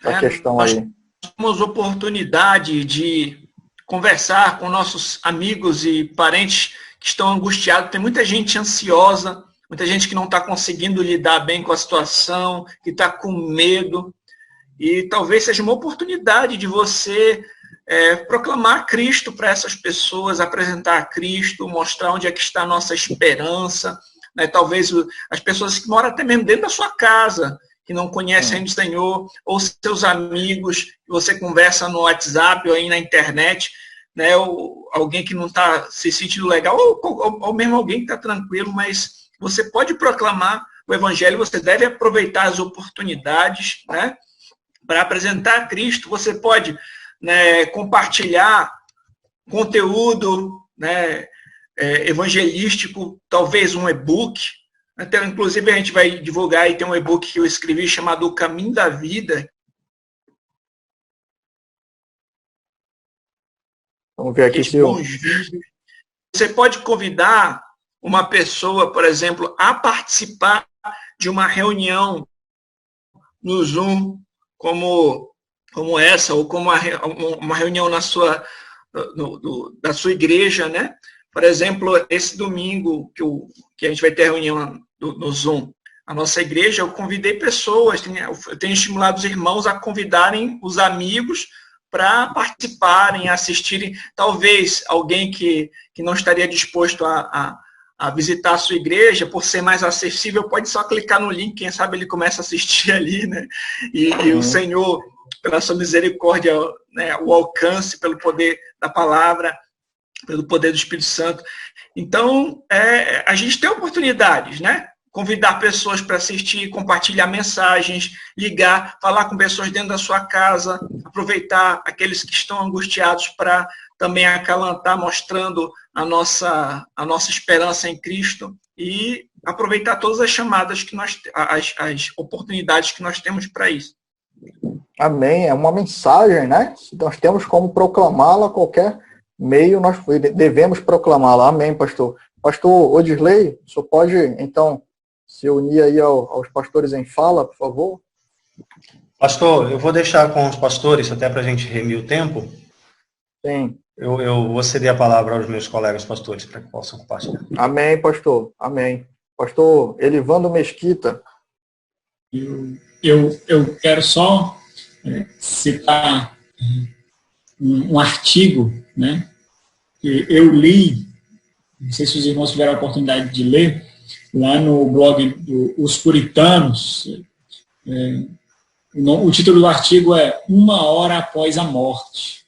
a questão aí? Nós temos oportunidade de conversar com nossos amigos e parentes que estão angustiados. Tem muita gente ansiosa, muita gente que não está conseguindo lidar bem com a situação, que está com medo. E talvez seja uma oportunidade de você proclamar Cristo para essas pessoas, apresentar Cristo, mostrar onde é que está a nossa esperança. Né? Talvez as pessoas que moram até mesmo dentro da sua casa, que não conhecem ainda o Senhor, ou seus amigos, que você conversa no WhatsApp ou aí na internet, né? Ou alguém que não está se sentindo legal, ou mesmo alguém que está tranquilo, mas você pode proclamar o Evangelho, você deve aproveitar as oportunidades, né? Para apresentar Cristo. Você pode, né, compartilhar conteúdo, né, evangelístico, talvez um e-book. Então, inclusive, a gente vai divulgar aí, tem um e-book que eu escrevi chamado O Caminho da Vida. Vamos ver aqui, Silvio. Você pode convidar uma pessoa, por exemplo, a participar de uma reunião no Zoom, como essa, ou como uma reunião da sua igreja, né? Por exemplo, esse domingo que a gente vai ter reunião no Zoom, a nossa igreja, eu convidei pessoas, eu tenho estimulado os irmãos a convidarem os amigos para participarem, assistirem. Talvez alguém que não estaria disposto a visitar a sua igreja, por ser mais acessível, pode só clicar no link, quem sabe ele começa a assistir ali, né? E o Senhor, pela sua misericórdia, né, o alcance pelo poder da palavra, pelo poder do Espírito Santo. Então, a gente tem oportunidades, né? Convidar pessoas para assistir, compartilhar mensagens, ligar, falar com pessoas dentro da sua casa, aproveitar aqueles que estão angustiados para também acalantar, mostrando a nossa esperança em Cristo e aproveitar todas as chamadas que as oportunidades que nós temos para isso. Amém. É uma mensagem, né? Nós temos como proclamá-la a qualquer meio, nós devemos proclamá-la. Amém, pastor. Pastor Odisley, o senhor pode, então, se unir aí aos pastores em fala, por favor? Pastor, eu vou deixar com os pastores, até para a gente remir o tempo. Sim. Eu vou ceder a palavra aos meus colegas pastores para que possam compartilhar. Amém, pastor. Amém. Pastor Elivando Mesquita. Eu quero só citar um artigo, né, que eu li, não sei se os irmãos tiveram a oportunidade de ler, lá no blog Os Puritanos. O título do artigo é Uma Hora Após a Morte.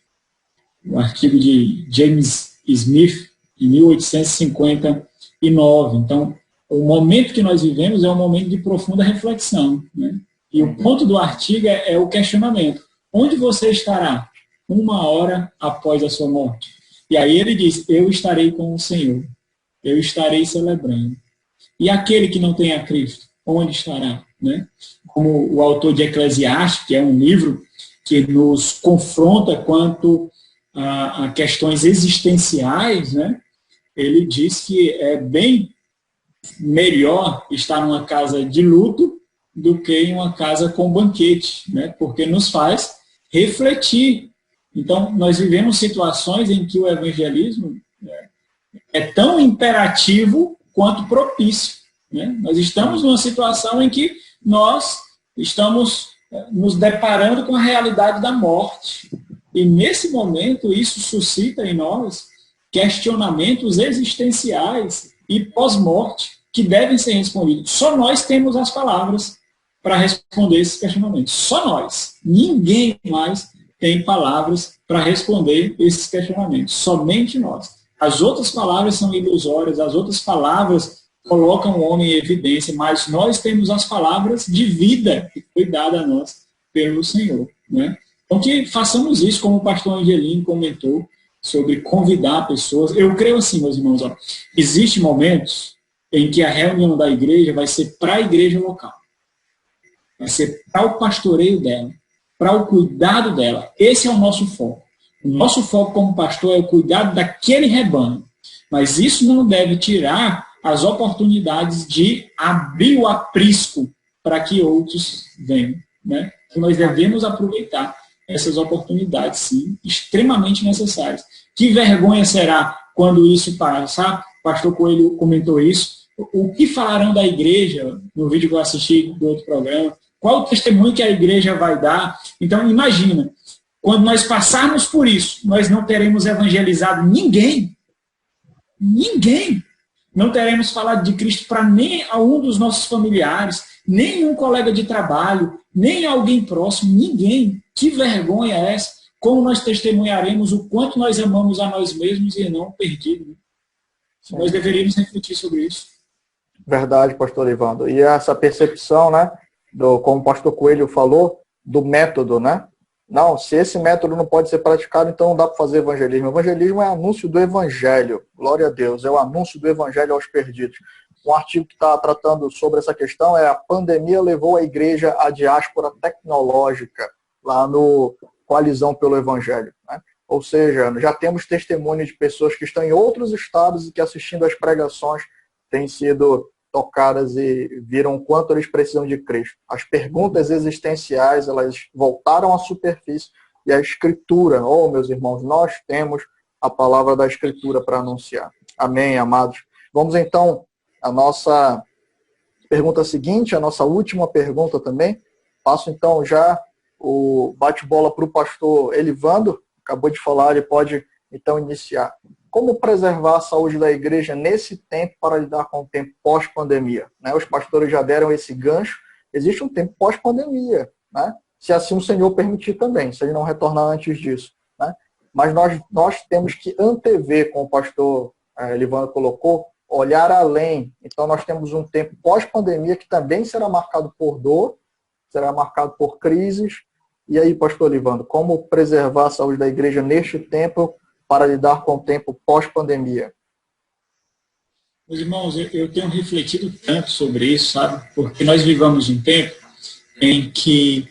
Um artigo de James Smith, em 1859. Então, o momento que nós vivemos é um momento de profunda reflexão, né? E o ponto do artigo é o questionamento. Onde você estará 1 hora após a sua morte? E aí ele diz, eu estarei com o Senhor. Eu estarei celebrando. E aquele que não tem a Cristo, onde estará? Né? Como o autor de Eclesiastes, que é um livro que nos confronta quanto a questões existenciais, né? Ele diz que é bem melhor estar numa casa de luto do que em uma casa com banquete, né? Porque nos faz refletir. Então, nós vivemos situações em que o evangelismo é tão imperativo quanto propício, né? Nós estamos numa situação em que nós estamos nos deparando com a realidade da morte. E, nesse momento, isso suscita em nós questionamentos existenciais e pós-morte que devem ser respondidos. Só nós temos as palavras para responder esses questionamentos. Só nós. Ninguém mais tem palavras para responder esses questionamentos. Somente nós. As outras palavras são ilusórias, as outras palavras colocam o homem em evidência, mas nós temos as palavras de vida que foi dada a nós pelo Senhor, né? Então, que façamos isso, como o pastor Angelino comentou, sobre convidar pessoas. Eu creio assim, meus irmãos, ó, existem momentos em que a reunião da igreja vai ser para a igreja local. Vai ser para o pastoreio dela, para o cuidado dela. Esse é o nosso foco. O nosso foco como pastor é o cuidado daquele rebanho. Mas isso não deve tirar as oportunidades de abrir o aprisco para que outros venham, né? Que nós devemos aproveitar essas oportunidades, sim, extremamente necessárias. Que vergonha será quando isso passar? O pastor Coelho comentou isso. O que falarão da igreja, no vídeo que eu assisti do outro programa? Qual o testemunho que a igreja vai dar? Então, imagina, quando nós passarmos por isso, nós não teremos evangelizado ninguém. Ninguém. Não teremos falado de Cristo para nem a um dos nossos familiares, nem um colega de trabalho, nem alguém próximo, ninguém. Que vergonha é essa? Como nós testemunharemos o quanto nós amamos a nós mesmos e não o perdido? Nós deveríamos refletir sobre isso. Verdade, pastor Evandro. E essa percepção, né, como o pastor Coelho falou, do método, né? Não, se esse método não pode ser praticado, então não dá para fazer evangelismo. O evangelismo é anúncio do evangelho. Glória a Deus, é o anúncio do evangelho aos perdidos. Um artigo que está tratando sobre essa questão é: a pandemia levou a igreja à diáspora tecnológica, lá no Coalizão pelo Evangelho, né? Ou seja, já temos testemunho de pessoas que estão em outros estados e que, assistindo às pregações, têm sido tocadas e viram o quanto eles precisam de Cristo. As perguntas existenciais, elas voltaram à superfície, e a Escritura, meus irmãos, nós temos a palavra da Escritura para anunciar. Amém, amados? Vamos então à nossa pergunta seguinte, a nossa última pergunta também. Passo então já o bate-bola para o pastor Elivando, acabou de falar, ele pode então iniciar. Como preservar a saúde da igreja nesse tempo para lidar com o tempo pós-pandemia? Né? Os pastores já deram esse gancho. Existe um tempo pós-pandemia, né? Se assim o Senhor permitir também, se ele não retornar antes disso, né? Mas nós temos que antever, como o pastor Elivando colocou, olhar além. Então nós temos um tempo pós-pandemia que também será marcado por dor, será marcado por crises. E aí, pastor Elivando, como preservar a saúde da igreja neste tempo para lidar com o tempo pós-pandemia? Meus irmãos, eu tenho refletido tanto sobre isso, sabe? Porque nós vivamos um tempo em que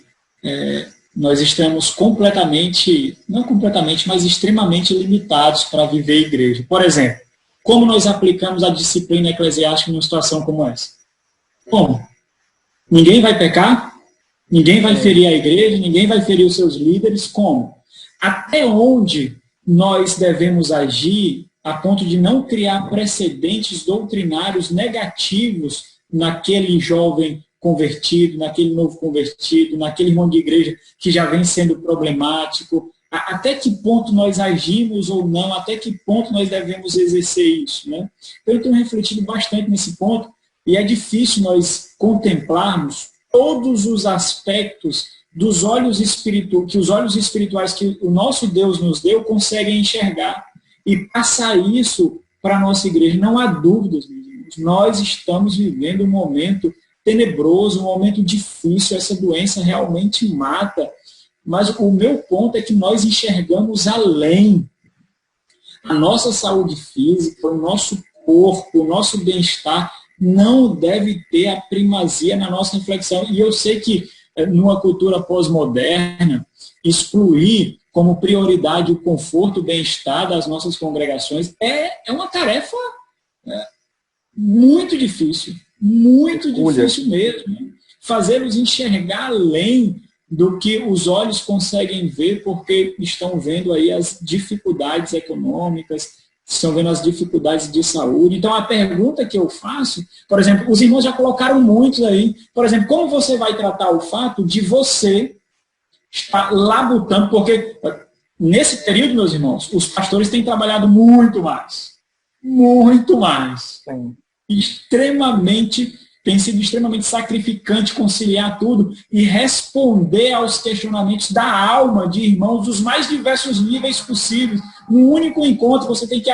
nós estamos não completamente, mas extremamente limitados para viver a igreja. Por exemplo, como nós aplicamos a disciplina eclesiástica numa situação como essa? Como? Ninguém vai pecar? Ninguém vai ferir a igreja? Ninguém vai ferir os seus líderes? Como? Até onde nós devemos agir a ponto de não criar precedentes doutrinários negativos naquele jovem convertido, naquele novo convertido, naquele irmão de igreja que já vem sendo problemático? Até que ponto nós agimos ou não? Até que ponto nós devemos exercer isso, né? Então, eu tenho refletido bastante nesse ponto, e é difícil nós contemplarmos todos os aspectos dos olhos espirituais, que os olhos espirituais que o nosso Deus nos deu conseguem enxergar, e passar isso para a nossa igreja. Não há dúvidas, meus irmãos, nós estamos vivendo um momento tenebroso, um momento difícil, essa doença realmente mata, mas o meu ponto é que nós enxergamos além. A nossa saúde física, o nosso corpo, o nosso bem-estar não deve ter a primazia na nossa reflexão. E eu sei que numa cultura pós-moderna, excluir como prioridade o conforto e o bem-estar das nossas congregações é uma tarefa muito difícil mesmo, fazê-los enxergar além do que os olhos conseguem ver, porque estão vendo aí as dificuldades econômicas, estão vendo as dificuldades de saúde. Então, a pergunta que eu faço, por exemplo, os irmãos já colocaram muitos aí, por exemplo, como você vai tratar o fato de você estar labutando, porque nesse período, meus irmãos, os pastores têm trabalhado muito mais, Sim. tem sido extremamente sacrificante conciliar tudo e responder aos questionamentos da alma de irmãos dos mais diversos níveis possíveis. Num único encontro, você tem que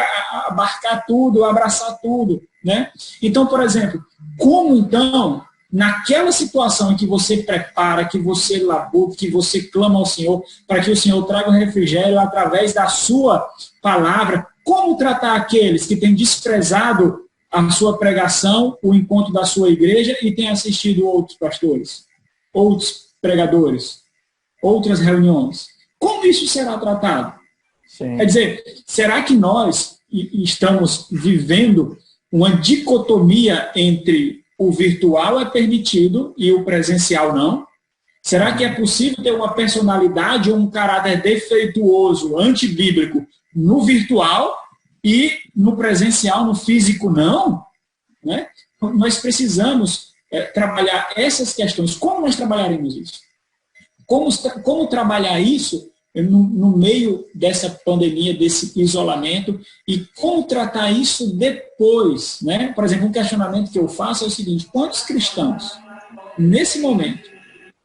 abarcar tudo, abraçar tudo, né? Então, por exemplo, como então, naquela situação em que você prepara, que você labuta, que você clama ao Senhor, para que o Senhor traga o refrigério através da sua palavra, como tratar aqueles que têm desprezado a sua pregação, o encontro da sua igreja e tem assistido outros pastores, outros pregadores, outras reuniões? Como isso será tratado? Sim. Quer dizer, será que nós estamos vivendo uma dicotomia entre o virtual é permitido e o presencial não? Será que é possível ter uma personalidade ou um caráter defeituoso, antibíblico, no virtual e no presencial, no físico, não? Né? Nós precisamos trabalhar essas questões. Como nós trabalharemos isso? Como trabalhar isso no meio dessa pandemia, desse isolamento, e como tratar isso depois? Né? Por exemplo, um questionamento que eu faço é o seguinte: quantos cristãos, nesse momento,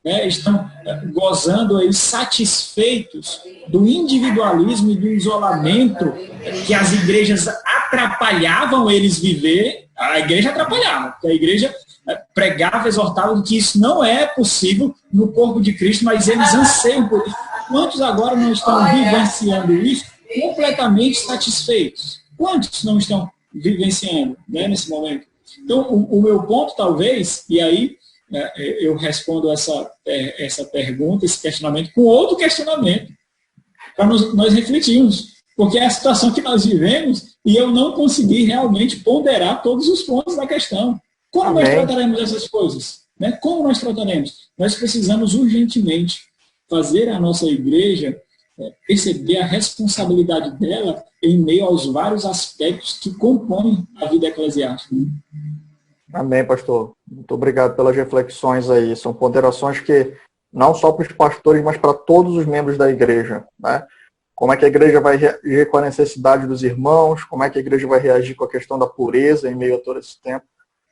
estão gozando aí, satisfeitos do individualismo e do isolamento que as igrejas atrapalhavam eles viver? A igreja atrapalhava, porque a igreja pregava, exortava que isso não é possível no corpo de Cristo, mas eles anseiam por isso. Quantos agora não estão vivenciando isso completamente satisfeitos? Quantos não estão vivenciando, né, nesse momento? Então, o meu ponto, talvez, e aí eu respondo essa pergunta, esse questionamento, com outro questionamento, para nós refletirmos, porque é a situação que nós vivemos e eu não consegui realmente ponderar todos os pontos da questão. Como nós trataremos essas coisas? Né? Como nós trataremos? Nós precisamos urgentemente fazer a nossa igreja perceber a responsabilidade dela em meio aos vários aspectos que compõem a vida eclesiástica. Amém, pastor. Muito obrigado pelas reflexões aí. São ponderações que não só para os pastores, mas para todos os membros da igreja, né? Como é que a igreja vai reagir com a necessidade dos irmãos? Como é que a igreja vai reagir com a questão da pureza em meio a todo esse tempo?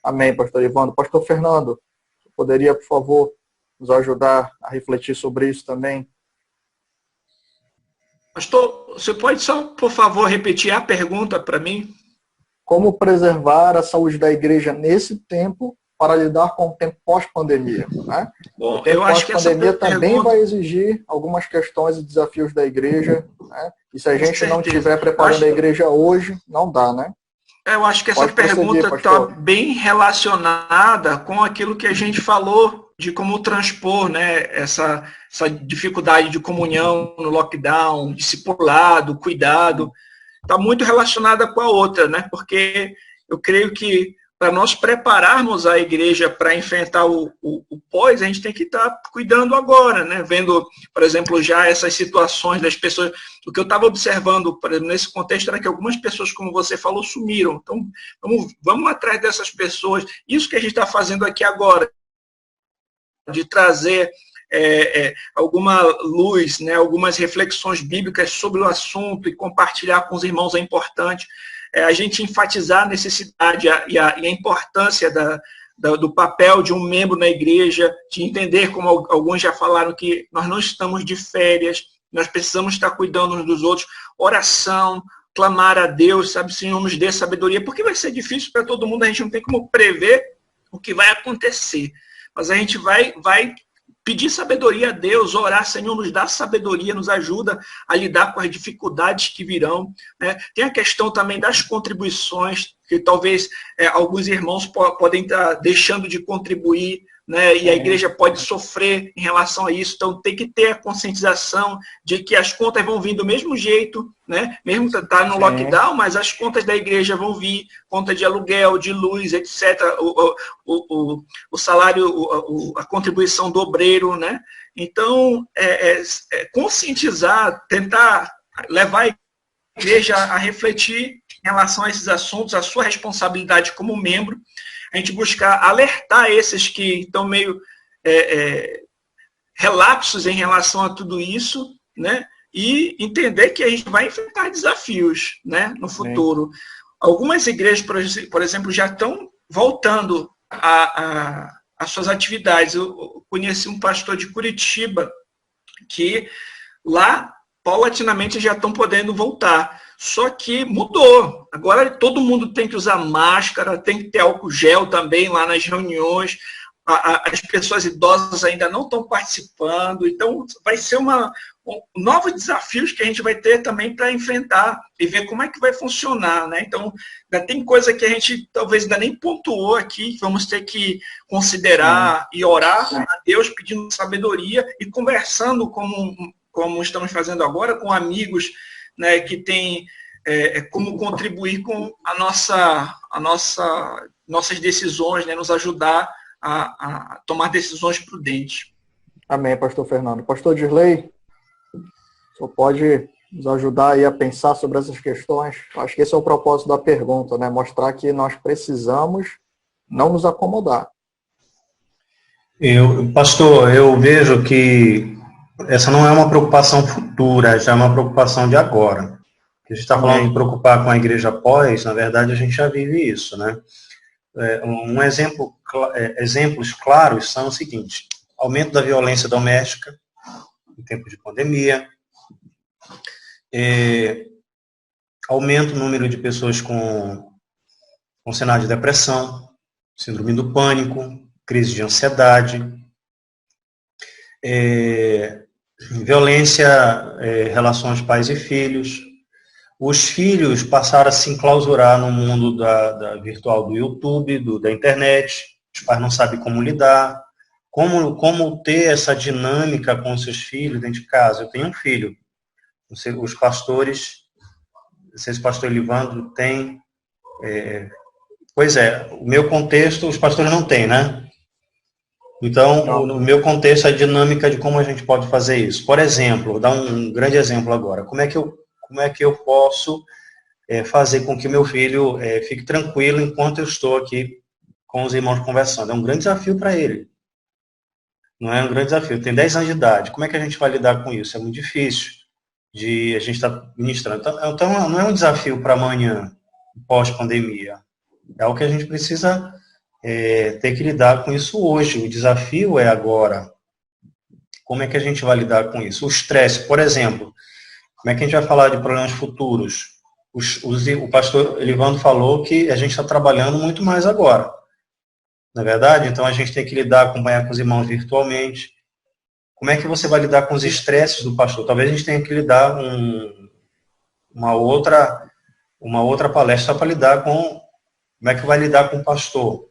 Amém, pastor Ivandro. Pastor Fernando, poderia, por favor, nos ajudar a refletir sobre isso também? Pastor, você pode só, por favor, repetir a pergunta para mim? Como preservar a saúde da igreja nesse tempo para lidar com o tempo pós-pandemia? Né? Bom, o tempo eu acho que essa pós-pandemia também pergunta vai exigir algumas questões e desafios da igreja. Né? E se a gente não estiver preparando a igreja hoje, não dá, né? Eu acho que essa Pode prosseguir, pergunta está bem relacionada com aquilo que a gente falou de como transpor, né, essa dificuldade de comunhão no lockdown, discipulado, cuidado. Está muito relacionada com a outra, né? Porque eu creio que para nós prepararmos a igreja para enfrentar o pós, a gente tem que estar cuidando agora, né? Vendo, por exemplo, já essas situações das pessoas. O que eu estava observando, por exemplo, nesse contexto era que algumas pessoas, como você falou, sumiram. Então, vamos atrás dessas pessoas. Isso que a gente está fazendo aqui agora, de trazer alguma luz, né, algumas reflexões bíblicas sobre o assunto e compartilhar com os irmãos é importante. A gente enfatizar a necessidade e a importância do papel de um membro na igreja, de entender, como alguns já falaram, que nós não estamos de férias, nós precisamos estar cuidando uns dos outros, oração, clamar a Deus, sabe, Senhor, nos dê sabedoria, porque vai ser difícil para todo mundo, a gente não tem como prever o que vai acontecer, mas a gente vai pedir sabedoria a Deus, orar, Senhor, nos dá sabedoria, nos ajuda a lidar com as dificuldades que virão. Né? Tem a questão também das contribuições, que talvez alguns irmãos podem estar deixando de contribuir né? E a igreja pode sofrer em relação a isso. Então, tem que ter a conscientização de que as contas vão vir do mesmo jeito, né? Mesmo tá no lockdown, mas as contas da igreja vão vir, conta de aluguel, de luz, etc. O salário, a contribuição do obreiro, né? Então, conscientizar, tentar levar a igreja a refletir em relação a esses assuntos, a sua responsabilidade como membro, a gente buscar alertar esses que estão meio relapsos em relação a tudo isso, né? E entender que a gente vai enfrentar desafios, né, no futuro. Algumas igrejas, por exemplo, já estão voltando às suas atividades. Eu conheci um pastor de Curitiba que lá, paulatinamente, já estão podendo voltar. Só que mudou. Agora todo mundo tem que usar máscara, tem que ter álcool gel também lá nas reuniões. As pessoas idosas ainda não estão participando. Então, vai ser novos desafios que a gente vai ter também para enfrentar e ver como é que vai funcionar, né? Então, ainda tem coisa que a gente talvez ainda nem pontuou aqui, que vamos ter que considerar e orar a Deus pedindo sabedoria e conversando como estamos fazendo agora com amigos, né, que tem como contribuir com nossas decisões, né, nos ajudar a tomar decisões prudentes. Amém, pastor Fernando. Pastor Dirley, o senhor pode nos ajudar aí a pensar sobre essas questões? Acho que esse é o propósito da pergunta, né? Mostrar que nós precisamos não nos acomodar. Pastor, eu vejo que essa não é uma preocupação futura, já é uma preocupação de agora. A gente está falando de preocupar com a igreja após, na verdade a gente já vive isso, né? Exemplos claros são o seguinte: aumento da violência doméstica em tempo de pandemia, aumento no número de pessoas com cenário de depressão, síndrome do pânico, crise de ansiedade, violência em relação aos pais e filhos. Os filhos passaram a se enclausurar no mundo da virtual do YouTube, da internet. Os pais não sabem como lidar, como ter essa dinâmica com os seus filhos dentro de casa. Eu tenho um filho. Os pastores, não sei se o pastor Livandro tem. Pois é, o meu contexto, os pastores não têm, né? Então, no meu contexto, a dinâmica de como a gente pode fazer isso. Por exemplo, vou dar um grande exemplo agora. Como é que eu posso fazer com que o meu filho fique tranquilo enquanto eu estou aqui com os irmãos conversando? É um grande desafio para ele. Não é um grande desafio. Tem 10 anos de idade. Como é que a gente vai lidar com isso? É muito difícil de a gente estar ministrando. Então, não é um desafio para amanhã, pós-pandemia. É algo que a gente precisa ter que lidar com isso hoje. O desafio é agora. Como é que a gente vai lidar com isso? O estresse, por exemplo. Como é que a gente vai falar de problemas futuros? O pastor Elivando falou que a gente está trabalhando muito mais agora. Não é verdade? Então a gente tem que acompanhar com os irmãos virtualmente. Como é que você vai lidar com os estresses do pastor? Talvez a gente tenha que lidar uma outra palestra para lidar com como é que vai lidar com o pastor.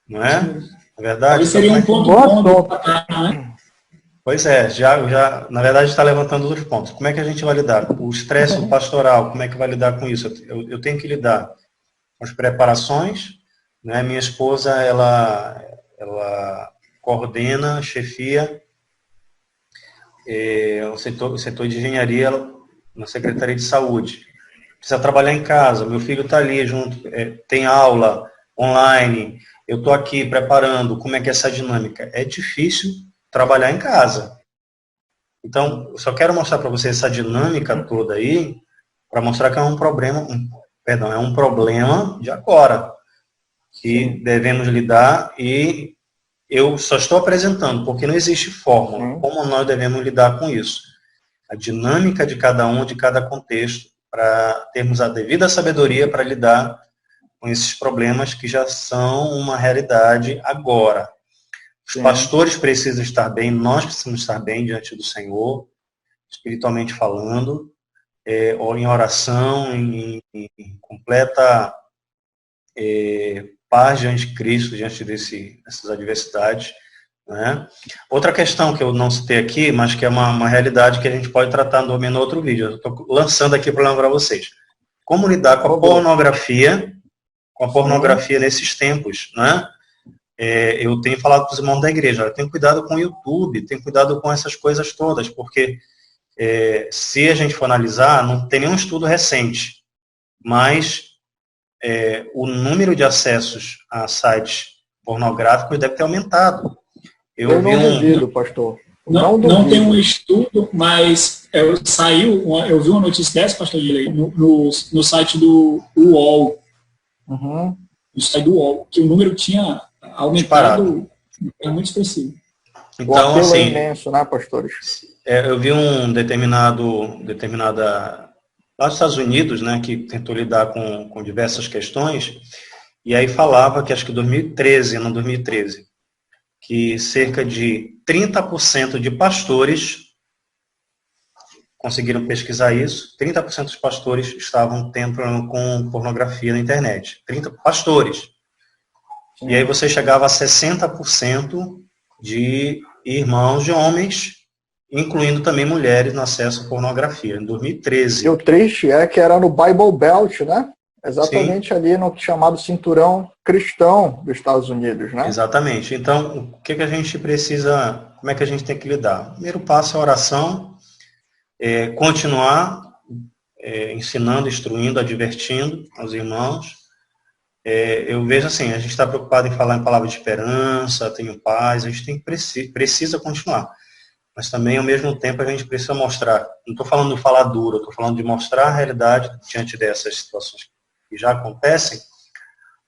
Não é? É verdade? Isso seria um ponto bom, né? Pois é, na verdade está levantando os pontos. Como é que a gente vai lidar? O estresse pastoral, como é que vai lidar com isso? Eu tenho que lidar com as preparações, né? Minha esposa, ela coordena, chefia o setor de engenharia na Secretaria de Saúde. Precisa trabalhar em casa, meu filho está ali junto, tem aula online, eu estou aqui preparando, como é que é essa dinâmica? É difícil trabalhar em casa. Então, eu só quero mostrar para vocês essa dinâmica toda aí, para mostrar que é um problema de agora, que devemos lidar, e eu só estou apresentando, porque não existe fórmula, como nós devemos lidar com isso. A dinâmica de cada um, de cada contexto, para termos a devida sabedoria para lidar com esses problemas que já são uma realidade agora. Os pastores precisam estar bem, nós precisamos estar bem diante do Senhor, espiritualmente falando, em oração, em completa paz diante de Cristo, diante dessas adversidades. Né? Outra questão que eu não citei aqui, mas que é uma realidade que a gente pode tratar no outro vídeo, eu estou lançando aqui para lembrar vocês. Como lidar com a pornografia, nesses tempos, né? Eu tenho falado para os irmãos da igreja, tenho cuidado com o YouTube, tenho cuidado com essas coisas todas, porque se a gente for analisar, não tem nenhum estudo recente, mas o número de acessos a sites pornográficos deve ter aumentado. Eu não duvido, pastor. Não tem um estudo, mas eu vi uma notícia dessa, pastor Dilei, no site do UOL. Uhum. No site do UOL, que o número tinha aumentado, é muito expressivo. Então, o assim, é imenso, né, pastores? Eu vi um determinada lá nos Estados Unidos, né, que tentou lidar com diversas questões, e aí falava que acho que 2013, que cerca de 30% de pastores conseguiram pesquisar isso, 30% dos pastores estavam tendo problema com pornografia na internet. 30 pastores. Sim. E aí você chegava a 60% de irmãos de homens, incluindo também mulheres, no acesso à pornografia, em 2013. E o triste é que era no Bible Belt, né? Exatamente. Sim. Ali no chamado cinturão cristão dos Estados Unidos, né? Exatamente. Então, o que a gente precisa, como é que a gente tem que lidar? O primeiro passo é a oração, continuar ensinando, instruindo, advertindo aos irmãos. Eu vejo assim, a gente está preocupado em falar em palavra de esperança, tenho paz, a gente precisa continuar. Mas também, ao mesmo tempo, a gente precisa mostrar, não estou falando de falar duro, estou falando de mostrar a realidade diante dessas situações que já acontecem,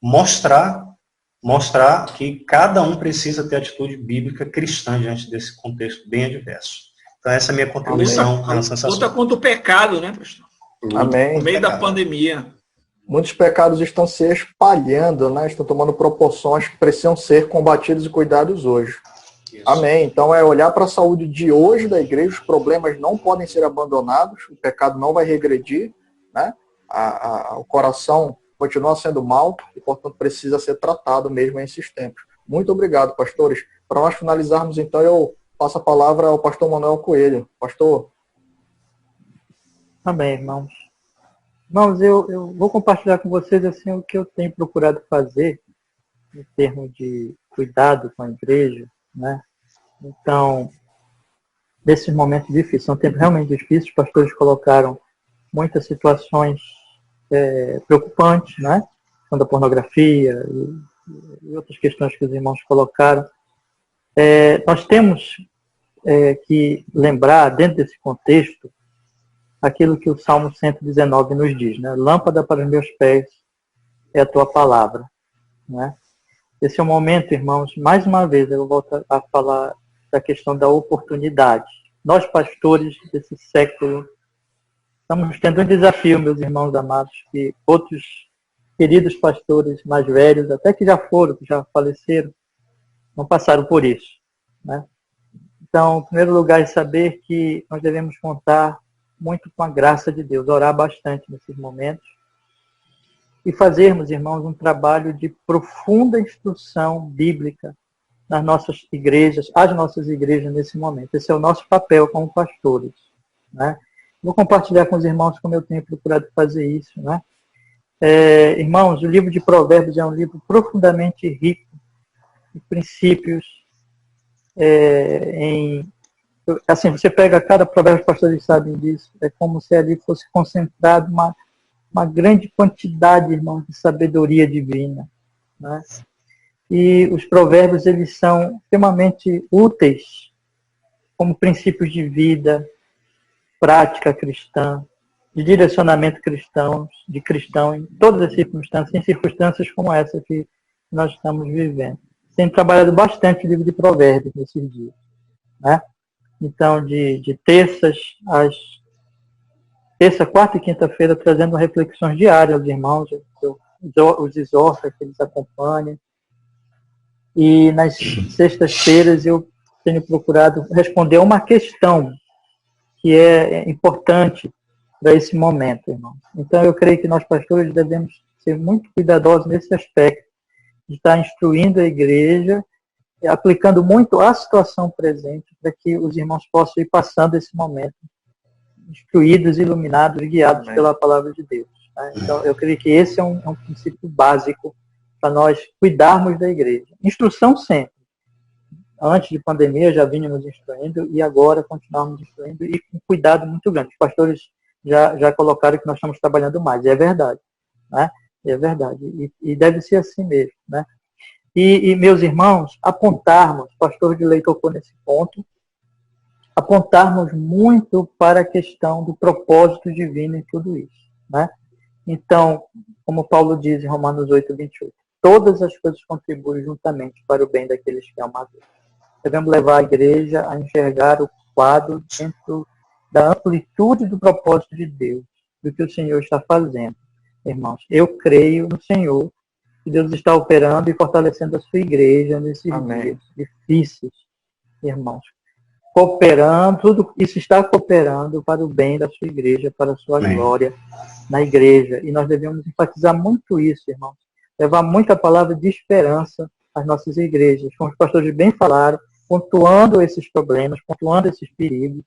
mostrar que cada um precisa ter atitude bíblica cristã diante desse contexto bem adverso. Então, essa é a minha contribuição. Luta contra o pecado, né, pastor? Amém. No meio da pandemia. Muitos pecados estão se espalhando, né? Estão tomando proporções que precisam ser combatidos e cuidados hoje. Isso. Amém. Então, olhar para a saúde de hoje da igreja, os problemas não podem ser abandonados, o pecado não vai regredir, né? O coração continua sendo mau e, portanto, precisa ser tratado mesmo nesses tempos. Muito obrigado, pastores. Para nós finalizarmos, então, eu passo a palavra ao pastor Manuel Coelho. Pastor. Amém, irmãos. Irmãos, eu vou compartilhar com vocês assim, o que eu tenho procurado fazer em termos de cuidado com a igreja, né? Então, nesses momentos difíceis, são tempos realmente difíceis, os pastores colocaram muitas situações preocupantes, né? Questão da pornografia e outras questões que os irmãos colocaram. Nós temos que lembrar, dentro desse contexto, aquilo que o Salmo 119 nos diz, né? Lâmpada para os meus pés é a tua palavra, né? Esse é o momento, irmãos, mais uma vez eu volto a falar da questão da oportunidade. Nós, pastores desse século, estamos tendo um desafio, meus irmãos amados, que outros queridos pastores mais velhos, até que já foram, que já faleceram, não passaram por isso, né? Então, em primeiro lugar, é saber que nós devemos contar muito com a graça de Deus, orar bastante nesses momentos e fazermos, irmãos, um trabalho de profunda instrução bíblica nas nossas igrejas, as nossas igrejas nesse momento. Esse é o nosso papel como pastores, né? Vou compartilhar com os irmãos como eu tenho procurado fazer isso, né? Irmãos, o livro de Provérbios é um livro profundamente rico de princípios, assim, você pega cada provérbio, os pastores sabem disso, é como se ali fosse concentrado uma grande quantidade, irmãos, de sabedoria divina, né? E os provérbios, eles são extremamente úteis como princípios de vida, prática cristã, de direcionamento cristão, em todas as circunstâncias, em circunstâncias como essa que nós estamos vivendo. Tenho trabalhado bastante o livro de Provérbios nesses dias, né? Então, de terça, quarta e quinta-feira, trazendo reflexões diárias aos irmãos, os exorta que eles acompanham. E nas sextas-feiras eu tenho procurado responder uma questão que é importante para esse momento, irmão. Então, eu creio que nós, pastores, devemos ser muito cuidadosos nesse aspecto de estar instruindo a igreja, aplicando muito a situação presente, para que os irmãos possam ir passando esse momento, instruídos, iluminados, guiados Amém. pela palavra de Deus. Tá? Então, eu creio que esse é um princípio básico para nós cuidarmos da igreja. Instrução sempre. Antes de pandemia já vínhamos instruindo e agora continuamos instruindo e com cuidado muito grande. Os pastores já colocaram que nós estamos trabalhando mais, e é verdade. Né? É verdade. E deve ser assim mesmo. Né? E, meus irmãos, apontarmos, o pastor de Lei tocou nesse ponto, apontarmos muito para a questão do propósito divino em tudo isso. Né? Então, como Paulo diz em Romanos 8:28, todas as coisas contribuem juntamente para o bem daqueles que amam a Deus. Devemos levar a igreja a enxergar o quadro dentro da amplitude do propósito de Deus, do que o Senhor está fazendo. Irmãos, eu creio no Senhor, que Deus está operando e fortalecendo a sua igreja nesses Amém. dias difíceis, irmãos. Cooperando, tudo isso está cooperando para o bem da sua igreja, para a sua Amém. glória na igreja. E nós devemos enfatizar muito isso, irmãos. Levar muita palavra de esperança às nossas igrejas, como os pastores bem falaram, pontuando esses problemas, pontuando esses perigos,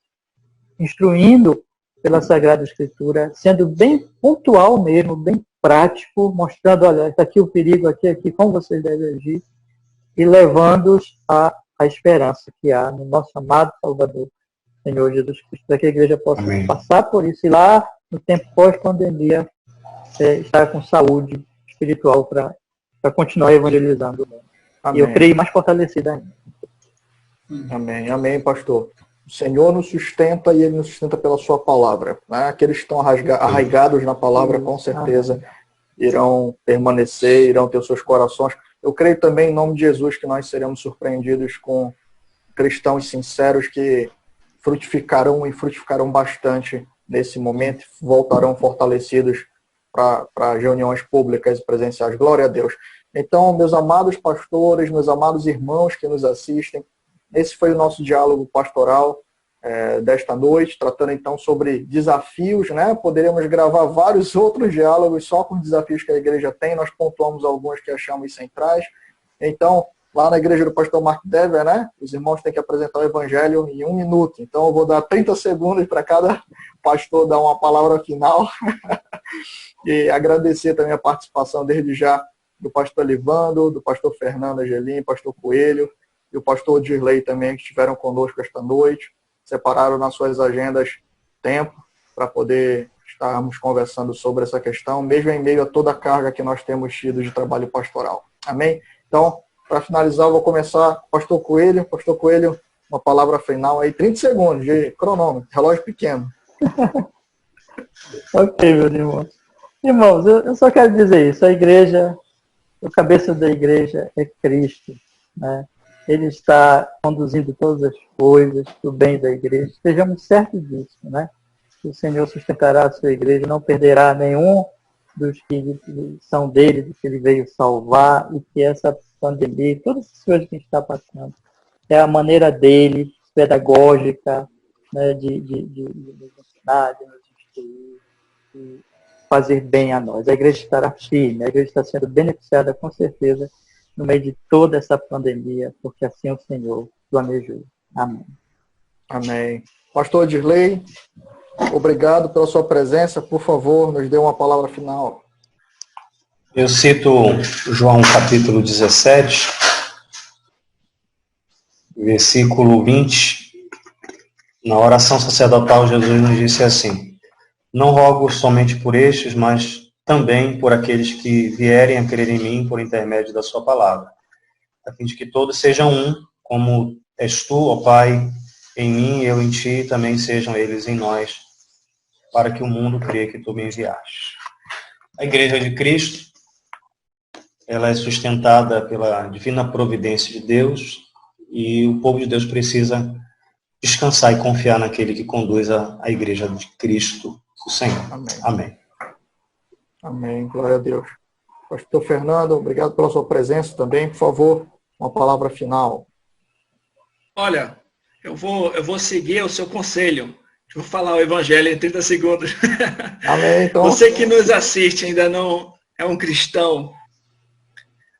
instruindo pela Sagrada Escritura, sendo bem pontual mesmo, bem prático, mostrando, olha, está aqui o perigo, aqui, como vocês devem agir, e levando-os à esperança que há no nosso amado Salvador, Senhor Jesus Cristo, para que a igreja possa Amém. passar por isso e lá, no tempo pós-pandemia, estar com saúde espiritual para continuar evangelizando o mundo. Amém. E eu creio mais fortalecida ainda. Amém, amém, pastor. O Senhor nos sustenta e Ele nos sustenta pela sua palavra. Né? Aqueles que estão arraigados na palavra, com certeza, irão permanecer, irão ter os seus corações. Eu creio também, em nome de Jesus, que nós seremos surpreendidos com cristãos sinceros que frutificarão e frutificarão bastante nesse momento, voltarão fortalecidos para as reuniões públicas e presenciais. Glória a Deus. Então, meus amados pastores, meus amados irmãos que nos assistem, esse foi o nosso diálogo pastoral desta noite, tratando então sobre desafios, né? Poderíamos gravar vários outros diálogos só com desafios que a igreja tem, nós pontuamos alguns que achamos centrais. Então, lá na igreja do pastor Mark Dever, né? Os irmãos têm que apresentar o evangelho em 1 minuto. Então, eu vou dar 30 segundos para cada pastor dar uma palavra final. E agradecer também a participação desde já do pastor Livando, do pastor Fernando Angelim, pastor Coelho, e o pastor Dirley também, que estiveram conosco esta noite, separaram nas suas agendas tempo para poder estarmos conversando sobre essa questão, mesmo em meio a toda a carga que nós temos tido de trabalho pastoral. Amém? Então, para finalizar, eu vou começar, pastor Coelho, uma palavra final aí, 30 segundos de cronômetro, relógio pequeno. Ok, meus irmãos. Irmãos, eu só quero dizer isso, a igreja, o cabeça da igreja é Cristo, né? Ele está conduzindo todas as coisas do bem da igreja. Estejamos certos disso, né? Que o Senhor sustentará a sua igreja, não perderá nenhum dos que são dele, dos que ele veio salvar, e que essa pandemia, todas as coisas que a gente está passando, é a maneira dele, pedagógica, né, de nos ensinar, de nos instruir, de fazer bem a nós. A igreja estará firme, a igreja está sendo beneficiada com certeza no meio de toda essa pandemia, porque assim o Senhor planejou. Amém. Amém. Pastor Dirley, obrigado pela sua presença. Por favor, nos dê uma palavra final. Eu cito João capítulo 17, versículo 20. Na oração sacerdotal, Jesus nos disse assim: não rogo somente por estes, mas também por aqueles que vierem a crer em mim por intermédio da sua palavra, a fim de que todos sejam um, como és tu, ó Pai, em mim e eu em ti, também sejam eles em nós, para que o mundo creia que tu me enviaste. A Igreja de Cristo, ela é sustentada pela divina providência de Deus, e o povo de Deus precisa descansar e confiar naquele que conduz a Igreja de Cristo, o Senhor. Amém. Amém. Amém, glória a Deus. Pastor Fernando, obrigado pela sua presença também. Por favor, uma palavra final. Olha, eu vou seguir o seu conselho. Eu vou falar o evangelho em 30 segundos. Amém, então. Você que nos assiste ainda não é um cristão,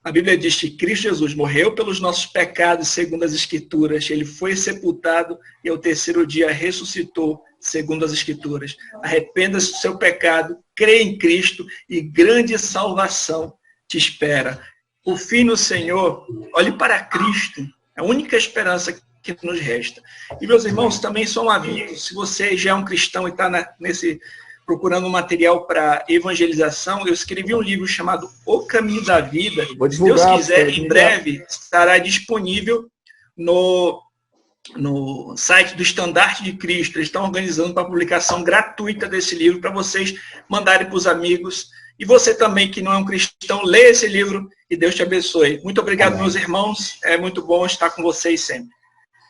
A Bíblia diz que Cristo Jesus morreu pelos nossos pecados, segundo as Escrituras. Ele foi sepultado e ao terceiro dia ressuscitou, segundo as Escrituras. Arrependa-se do seu pecado, crê em Cristo e grande salvação te espera. O fim no Senhor, olhe para Cristo. É a única esperança que nos resta. E, meus irmãos, também só um aviso. Se você já é um cristão e está procurando um material para evangelização, eu escrevi um livro chamado O Caminho da Vida. Se Deus quiser, em breve estará disponível no site do Estandarte de Cristo. Eles estão organizando para publicação gratuita desse livro para vocês mandarem para os amigos. E você também, que não é um cristão, lê esse livro e Deus te abençoe. Muito obrigado, meus irmãos. É muito bom estar com vocês sempre.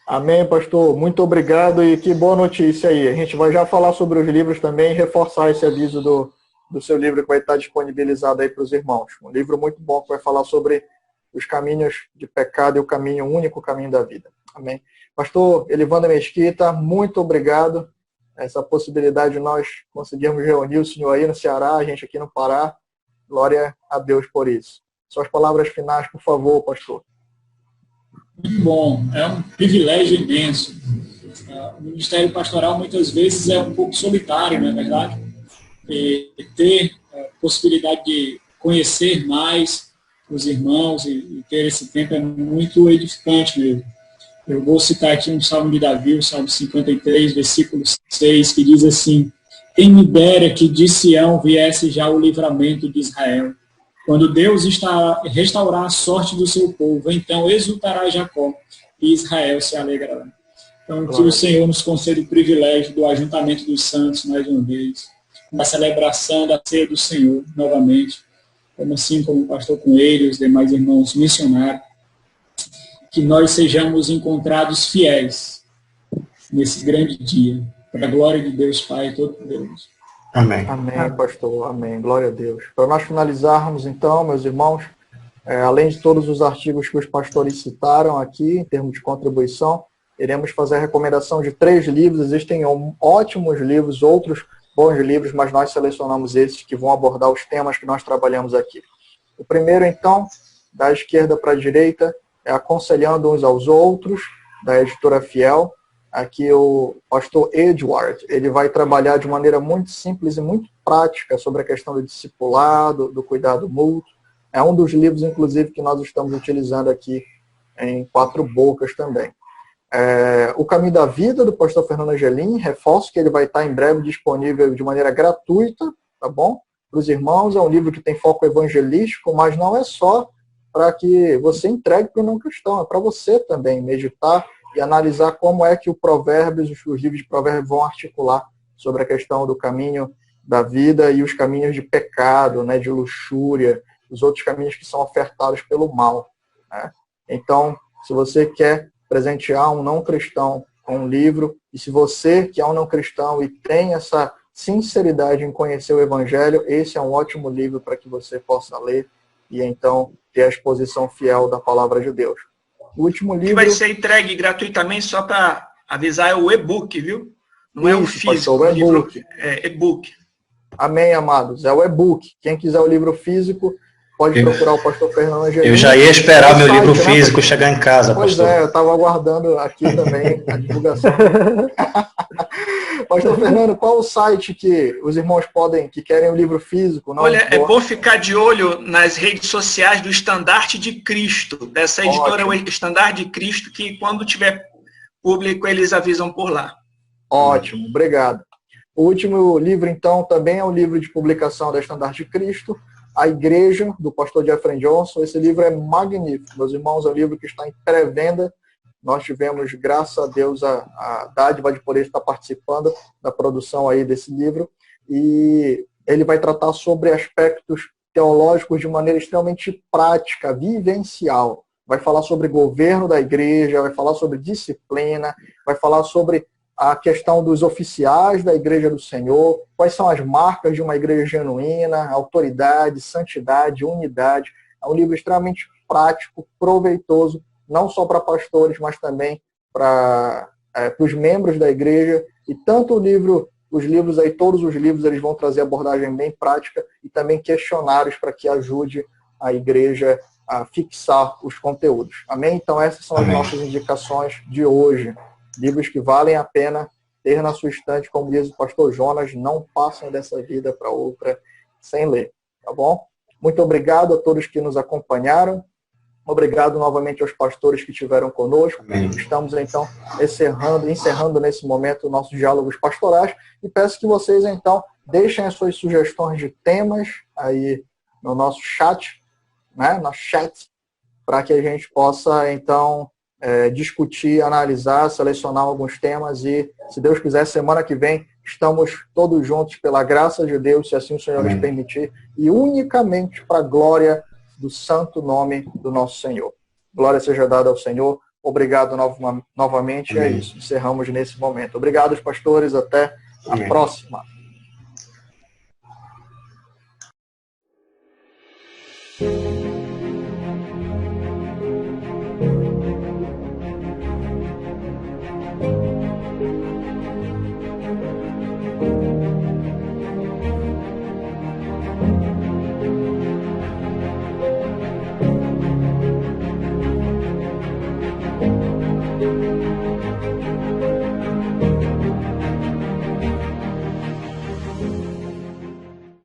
Amém, pastor. Muito obrigado e que boa notícia aí. A gente vai já falar sobre os livros também e reforçar esse aviso do seu livro que vai estar disponibilizado aí para os irmãos. Um livro muito bom que vai falar sobre os caminhos de pecado e o caminho, o único caminho da vida. Amém. Pastor Elivander Mesquita, muito obrigado. Essa possibilidade de nós conseguirmos reunir o senhor aí no Ceará, a gente aqui no Pará. Glória a Deus por isso. Suas palavras finais, por favor, pastor. Muito bom, é um privilégio imenso. O ministério pastoral muitas vezes é um pouco solitário, não é verdade? E ter a possibilidade de conhecer mais os irmãos e ter esse tempo é muito edificante mesmo. Eu vou citar aqui um salmo de Davi, o Salmo 53, versículo 6, que diz assim: quem me dera que de Sião viesse já o livramento de Israel. Quando Deus está restaurar a sorte do seu povo, então exultará Jacó e Israel se alegrará. Então, que o Senhor nos conceda o privilégio do ajuntamento dos santos mais uma vez, da celebração da ceia do Senhor novamente, como assim como o pastor Coelho e os demais irmãos mencionaram, que nós sejamos encontrados fiéis nesse grande dia, para a glória de Deus Pai Todo-Poderoso. Amém. Amém, pastor. Amém. Glória a Deus. Para nós finalizarmos, então, meus irmãos, além de todos os artigos que os pastores citaram aqui, em termos de contribuição, iremos fazer a recomendação de 3 livros. Existem ótimos livros, outros bons livros, mas nós selecionamos esses que vão abordar os temas que nós trabalhamos aqui. O primeiro, então, da esquerda para a direita, é Aconselhando Uns aos Outros, da editora Fiel. Aqui o pastor Edward, ele vai trabalhar de maneira muito simples e muito prática sobre a questão do discipulado, do cuidado mútuo. É um dos livros, inclusive, que nós estamos utilizando aqui em 4 Bocas também. O Caminho da Vida, do pastor Fernando Angelim, reforço que ele vai estar em breve disponível de maneira gratuita, tá bom? Para os irmãos, é um livro que tem foco evangelístico, mas não é só para que você entregue para o não cristão, é para você também meditar e analisar como é que os livros de Provérbios vão articular sobre a questão do caminho da vida e os caminhos de pecado, né, de luxúria, os outros caminhos que são ofertados pelo mal. Né? Então, se você quer presentear um não cristão com um livro, e se você que é um não cristão e tem essa sinceridade em conhecer o Evangelho, esse é um ótimo livro para que você possa ler e então ter a exposição fiel da palavra de Deus. O último livro... Que vai ser entregue gratuitamente, só para avisar, é o e-book, viu? Não é o físico. Pastor, o e-book. É e-book. Amém, amados. É o e-book. Quem quiser o livro físico, pode procurar o pastor Fernando Angelim. Eu já ia esperar o meu livro físico chegar em casa, pastor. Pois é, eu estava aguardando aqui também a divulgação. Pastor Fernando, qual o site que os irmãos que querem o livro físico? Não, olha, é bom ficar de olho nas redes sociais do Estandarte de Cristo, dessa editora, o Estandarte de Cristo, que quando tiver público eles avisam por lá. Ótimo, obrigado. O último livro, então, também é um livro de publicação da Estandarte de Cristo, A Igreja, do pastor Jeffrey Johnson. Esse livro é magnífico, meus irmãos, é um livro que está em pré-venda. Nós tivemos, graças a Deus, a dádiva de poder estar participando da produção aí desse livro. E ele vai tratar sobre aspectos teológicos de maneira extremamente prática, vivencial. Vai falar sobre governo da igreja, vai falar sobre disciplina, vai falar sobre a questão dos oficiais da Igreja do Senhor, quais são as marcas de uma igreja genuína, autoridade, santidade, unidade. É um livro extremamente prático, proveitoso, não só para pastores, mas também para os membros da igreja. E tanto todos os livros, eles vão trazer abordagem bem prática e também questionários para que ajude a igreja a fixar os conteúdos. Amém? Então, essas são as nossas indicações de hoje. Livros que valem a pena ter na sua estante, como diz o pastor Jonas, não passam dessa vida para outra sem ler. Tá bom? Muito obrigado a todos que nos acompanharam. Obrigado novamente aos pastores que estiveram conosco. Amém. Estamos, então, encerrando nesse momento nossos diálogos pastorais e peço que vocês, então, deixem as suas sugestões de temas aí no nosso chat, né, no chat, para que a gente possa, então, discutir, analisar, selecionar alguns temas e, se Deus quiser, semana que vem, estamos todos juntos pela graça de Deus, se assim o Senhor nos permitir, e unicamente para a glória do santo nome do nosso Senhor. Glória seja dada ao Senhor. Obrigado novamente. É isso. Encerramos nesse momento. Obrigado, pastores. Até a próxima.